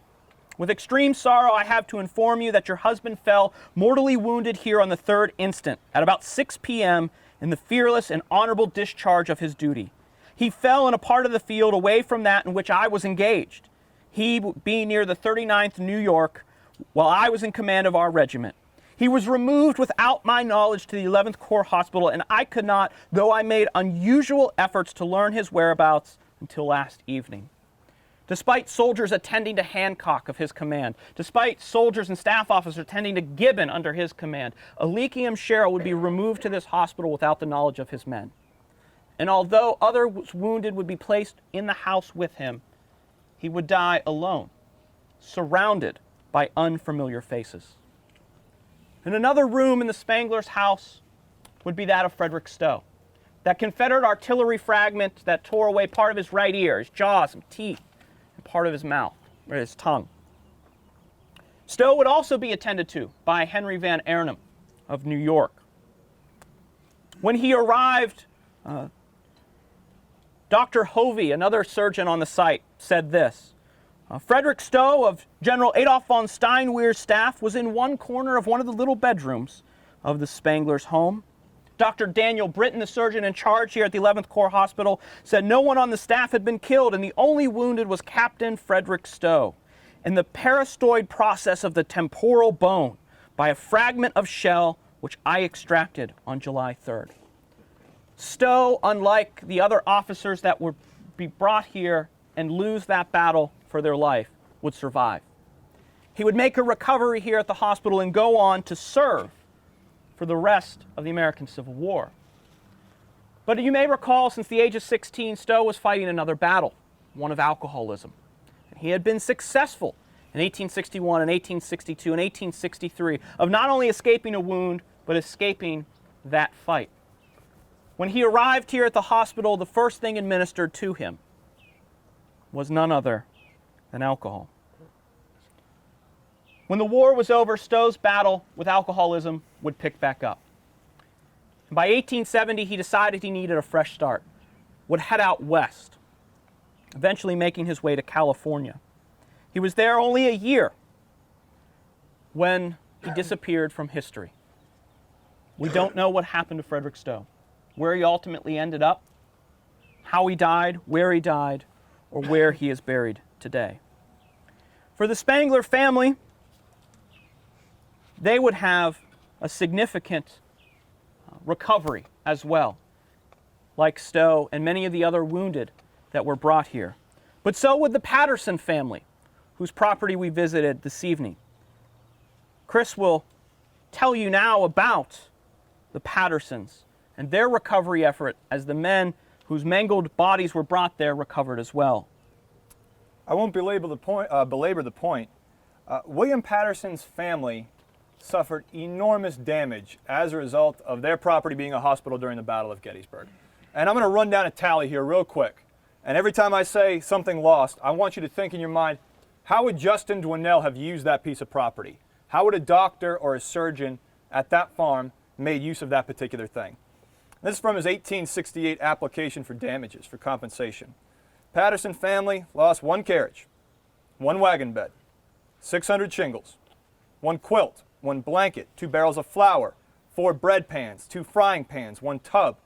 with extreme sorrow I have to inform you that your husband fell mortally wounded here on the 3rd instant at about 6 p.m. in the fearless and honorable discharge of his duty. He fell in a part of the field away from that in which I was engaged. he being near the 39th New York while I was in command of our regiment. He was removed without my knowledge to the 11th Corps Hospital, and I could not, though I made unusual efforts to learn his whereabouts until last evening. Despite soldiers attending to Hancock of his command, despite soldiers and staff officers attending to Gibbon under his command, Alekiam Sherrill would be removed to this hospital without the knowledge of his men. And although others wounded would be placed in the house with him, he would die alone, surrounded by unfamiliar faces. And another room in the Spanglers' house would be that of Frederick Stowe. That Confederate artillery fragment that tore away part of his right ear, his jaw, some teeth, and part of his mouth, or his tongue. Stowe would also be attended to by Henry Van Arnhem of New York. When he arrived, Dr. Hovey, another surgeon on the site, said this: Frederick Stowe of General Adolf von Steinwehr's staff was in one corner of one of the little bedrooms of the Spanglers' home. Dr. Daniel Britton, the surgeon in charge here at the 11th Corps Hospital, said no one on the staff had been killed and the only wounded was Captain Frederick Stowe in the peristoid process of the temporal bone by a fragment of shell which I extracted on July 3rd. Stowe, unlike the other officers that would be brought here and lose that battle for their life, would survive. He would make a recovery here at the hospital and go on to serve for the rest of the American Civil War. But you may recall, since the age of 16, Stowe was fighting another battle, one of alcoholism. And he had been successful in 1861 and 1862 and 1863 of not only escaping a wound, but escaping that fight. When he arrived here at the hospital, the first thing administered to him was none other than alcohol. When the war was over, Stowe's battle with alcoholism would pick back up. And by 1870, he decided he needed a fresh start, would head out west, eventually making his way to California. He was there only a year when he disappeared from history. We don't know what happened to Frederick Stowe, where he ultimately ended up, how he died, or where he is buried today. For the Spangler family, they would have a significant recovery as well, like Stowe and many of the other wounded that were brought here. But so would the Patterson family, whose property we visited this evening. Chris will tell you now about the Pattersons and their recovery effort as the men whose mangled bodies were brought there recovered as well. I won't belabor the point. William Patterson's family suffered enormous damage as a result of their property being a hospital during the Battle of Gettysburg. And I'm going to run down a tally here real quick. And every time I say something lost, I want you to think in your mind, how would Justin Dwinell have used that piece of property? How would a doctor or a surgeon at that farm made use of that particular thing? This is from his 1868 application for damages, for compensation. Patterson family lost one carriage, one wagon bed, 600 shingles, one quilt, one blanket, 2 barrels of flour, 4 bread pans, 2 frying pans, 1 tub,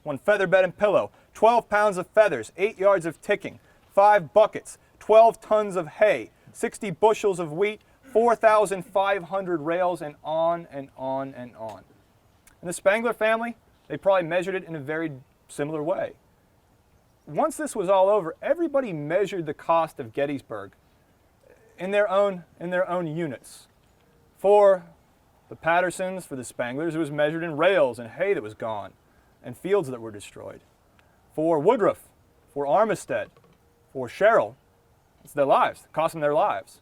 1 feather bed and pillow, 12 pounds of feathers, 8 yards of ticking, 5 buckets, 12 tons of hay, 60 bushels of wheat, 4,500 rails, and on and on and on. And the Spangler family, they probably measured it in a very similar way. Once this was all over, everybody measured the cost of Gettysburg in their own units. For the Pattersons, for the Spanglers, it was measured in rails and hay that was gone and fields that were destroyed. For Woodruff, for Armistead, for Sherrill, it's their lives. It cost them their lives.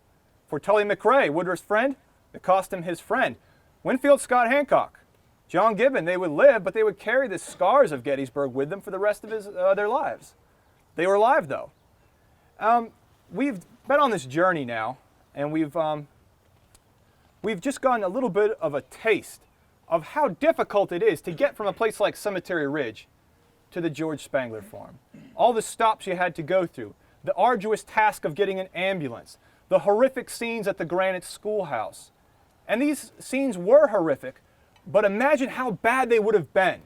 For Tully McRae, Woodruff's friend, it cost him his friend. Winfield Scott Hancock, John Gibbon, they would live, but they would carry the scars of Gettysburg with them for the rest of their lives. They were alive, though. We've been on this journey now, and we've just gotten a little bit of a taste of how difficult it is to get from a place like Cemetery Ridge to the George Spangler farm. All the stops you had to go through, the arduous task of getting an ambulance, the horrific scenes at the Granite Schoolhouse. And these scenes were horrific, but imagine how bad they would have been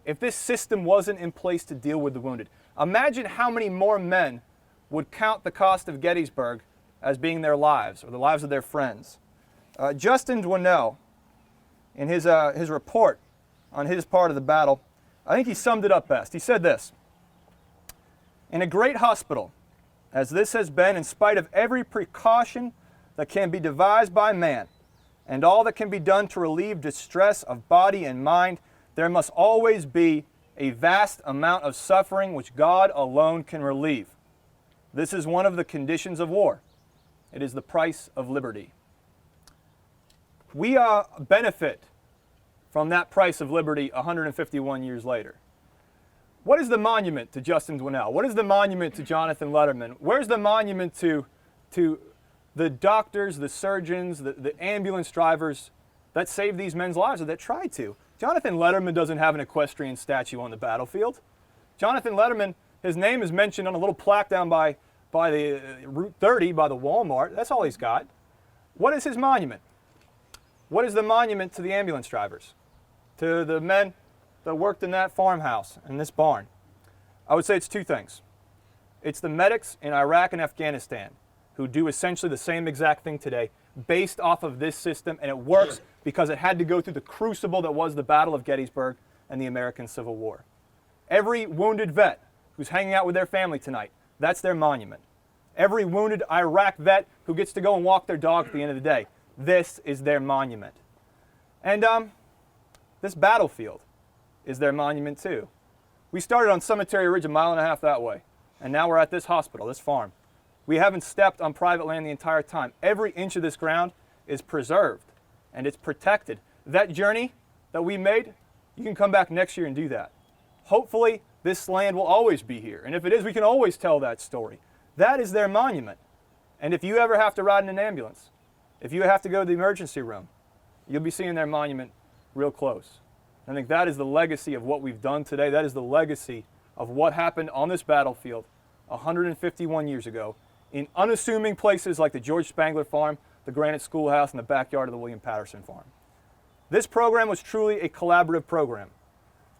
if this system wasn't in place to deal with the wounded. Imagine how many more men would count the cost of Gettysburg as being their lives or the lives of their friends. Justin Dwinell, in his report on his part of the battle, I think he summed it up best. He said this: "In a great hospital, as this has been, in spite of every precaution that can be devised by man, and all that can be done to relieve distress of body and mind, there must always be a vast amount of suffering which God alone can relieve. This is one of the conditions of war. It is the price of liberty." We benefit from that price of liberty 151 years later. What is the monument to Justin Dwinell? What is the monument to Jonathan Letterman? Where's the monument to the doctors, the surgeons, the ambulance drivers that saved these men's lives, or that tried to? Jonathan Letterman doesn't have an equestrian statue on the battlefield. Jonathan Letterman, his name is mentioned on a little plaque down by the Route 30, by the Walmart. That's all he's got. What is his monument? What is the monument to the ambulance drivers? To the men that worked in that farmhouse, in this barn? I would say it's two things. It's the medics in Iraq and Afghanistan who do essentially the same exact thing today based off of this system, and it works because it had to go through the crucible that was the Battle of Gettysburg and the American Civil War. Every wounded vet who's hanging out with their family tonight, that's their monument. Every wounded Iraq vet who gets to go and walk their dog at the end of the day, this is their monument. And this battlefield is their monument too. We started on Cemetery Ridge a mile and a half that way, and now we're at this hospital, this farm. We haven't stepped on private land the entire time. Every inch of this ground is preserved and it's protected. That journey that we made, you can come back next year and do that. Hopefully, this land will always be here, and if it is, we can always tell that story. That is their monument. And if you ever have to ride in an ambulance, if you have to go to the emergency room, you'll be seeing their monument real close. I think that is the legacy of what we've done today. That is the legacy of what happened on this battlefield 151 years ago in unassuming places like the George Spangler Farm, the Granite Schoolhouse, and the backyard of the William Patterson Farm. This program was truly a collaborative program.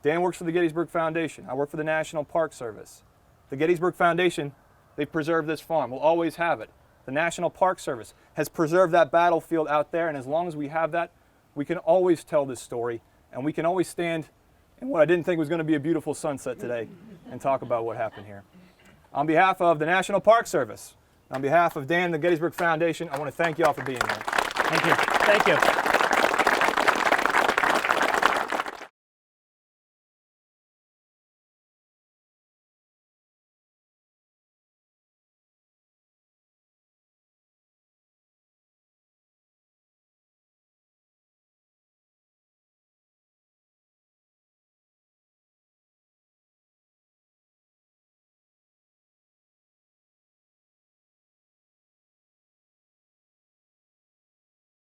Dan works for the Gettysburg Foundation. I work for the National Park Service. The Gettysburg Foundation, they've preserved this farm. We'll always have it. The National Park Service has preserved that battlefield out there, and as long as we have that, we can always tell this story, and we can always stand in what I didn't think was going to be a beautiful sunset today and talk about what happened here. On behalf of the National Park Service, on behalf of Dan, the Gettysburg Foundation, I want to thank you all for being here. Thank you. Thank you.